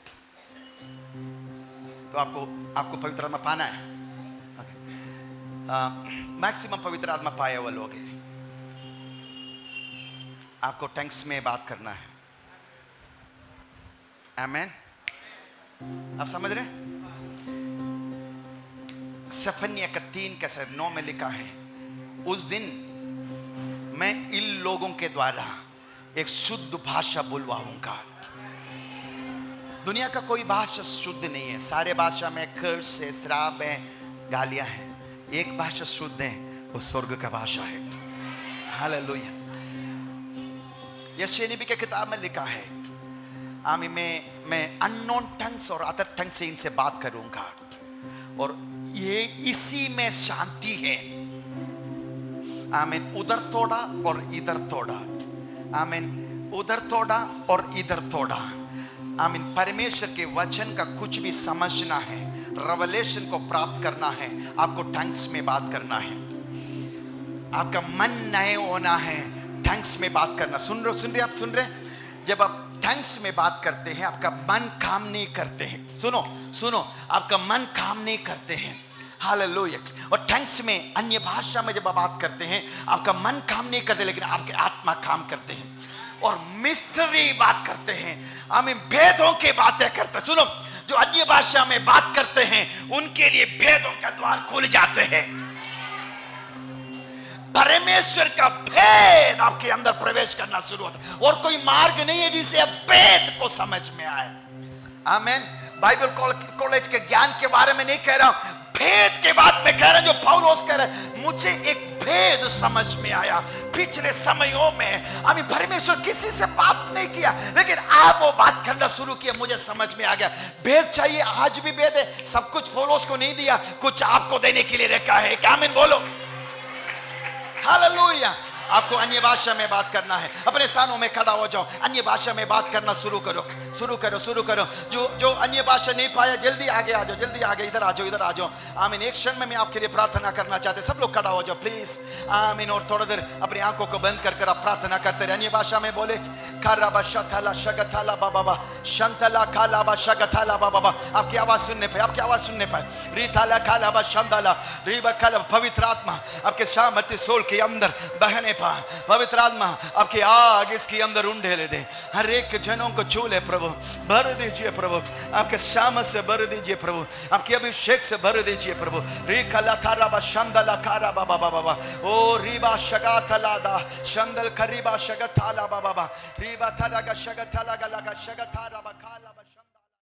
तो आपको पवित्र आत्मा पाना है। मैक्सिमम पवित्र आत्मा पाए हुए लोग हैं। आपको टंग्स में बात करना है। आमेन। आप समझ रहे? सफन्या का 3:9 में लिखा है, उस दिन मैं इन लोगों के द्वारा एक शुद्ध भाषा बुलवाऊंगा। दुनिया का कोई भाषा शुद्ध नहीं है, सारे भाषा में कर्स है, श्राप है, गालियां हैं। एक भाषा शुद्ध है, वो स्वर्ग का भाषा है। हालेलुया। यशायाह नबी के किताब में लिखा है, आमीन, मैं अननोन टंग्स और अदर टंग से इनसे बात करूंगा और ये इसी में शांति है। आमीन। उधर तोड़ा और इधर तोड़ा, आमीन, उधर तोड़ा और इधर तोड़ा। आमीन। परमेश्वर के वचन का कुछ भी समझना है, रेवलेशन को प्राप्त करना है, आपको टंग्स में बात करना है। आपका मन नए होना है, टंग्स में बात करना, सुन रहे आप, सुन रहे? जब आप टंग्स में बात करते हैं आपका मन काम नहीं करते हैं। सुनो, आपका मन काम नहीं करते हैं। हालेलुया। और टंग्स में, अन्य भाषा में जब आप बात करते हैं आपका मन काम नहीं करते, लेकिन आपके आत्मा काम करते हैं। और मिस्ट्री बात करते हैं, हमें भेदों की बातें करते हैं। सुनो, जो अन्य भाषा में बात करते हैं उनके लिए भेदों का द्वार खुल जाते हैं। परमेश्वर का भेद आपके अंदर प्रवेश करना शुरू होता है, और कोई मार्ग नहीं है जिसे अब भेद को समझ में आए। आमीन। बाइबल कॉलेज के ज्ञान के बारे में नहीं कह रहा हूं, भेद के बात में कह रहा हूं। जो पौलुस कह रहा है, मुझे एक भेद समझ में आया। पिछले समयों में हमें परमेश्वर किसी से बात नहीं किया, लेकिन आप वो बात करना शुरू किया, मुझे समझ में आ गया। भेद चाहिए, आज भी भेद है। सब कुछ पौलुस को नहीं दिया, कुछ आपको देने के लिए रखा है। आमीन बोलो। हालेलुया। आपको अन्य भाषा में बात करना है, अपने स्थानों में खड़ा हो जाओ, अन्य भाषा में बात करना शुरू करो। जो अन्य भाषा नहीं पाया, जल्दी आगे आ जाओ, जल्दी आगे, इधर आ जाओ। आमीन। एक क्षण में मैं आपके लिए प्रार्थना करना चाहते, सब लोग खड़ा हो जाओ प्लीज। आमीन। और थोड़ा देर अपनी आंखों को बंद कर आप प्रार्थना करते रहे। अन्य भाषा में बोले, खाराबा शथाला शगथाला बाबा शंतला खालाबा शगथाला बाबा। आपकी आवाज सुनने पाए, रीताला खालाबा शंदाला रीबा खाला। पवित्र आत्मा आपके सामर्थ्य सोल के अंदर बहने पाए। पवित्र आत्मा आपकी आग इसके अंदर उंडेले दे, हर एक जनों को छू ले प्रभु, भर दीजिए प्रभु, आपके सामर्थ से भर दीजिए प्रभु, आपके अभिषेक से भर दीजिए प्रभु। रीखला थारा बा शंदला खारा बाबा बाबा, ओ रीबा शगा थलादा शंदल खरीबा शगथाला बाबा, रीबा थला का शगथाला का लगा शगथारा बा खाला।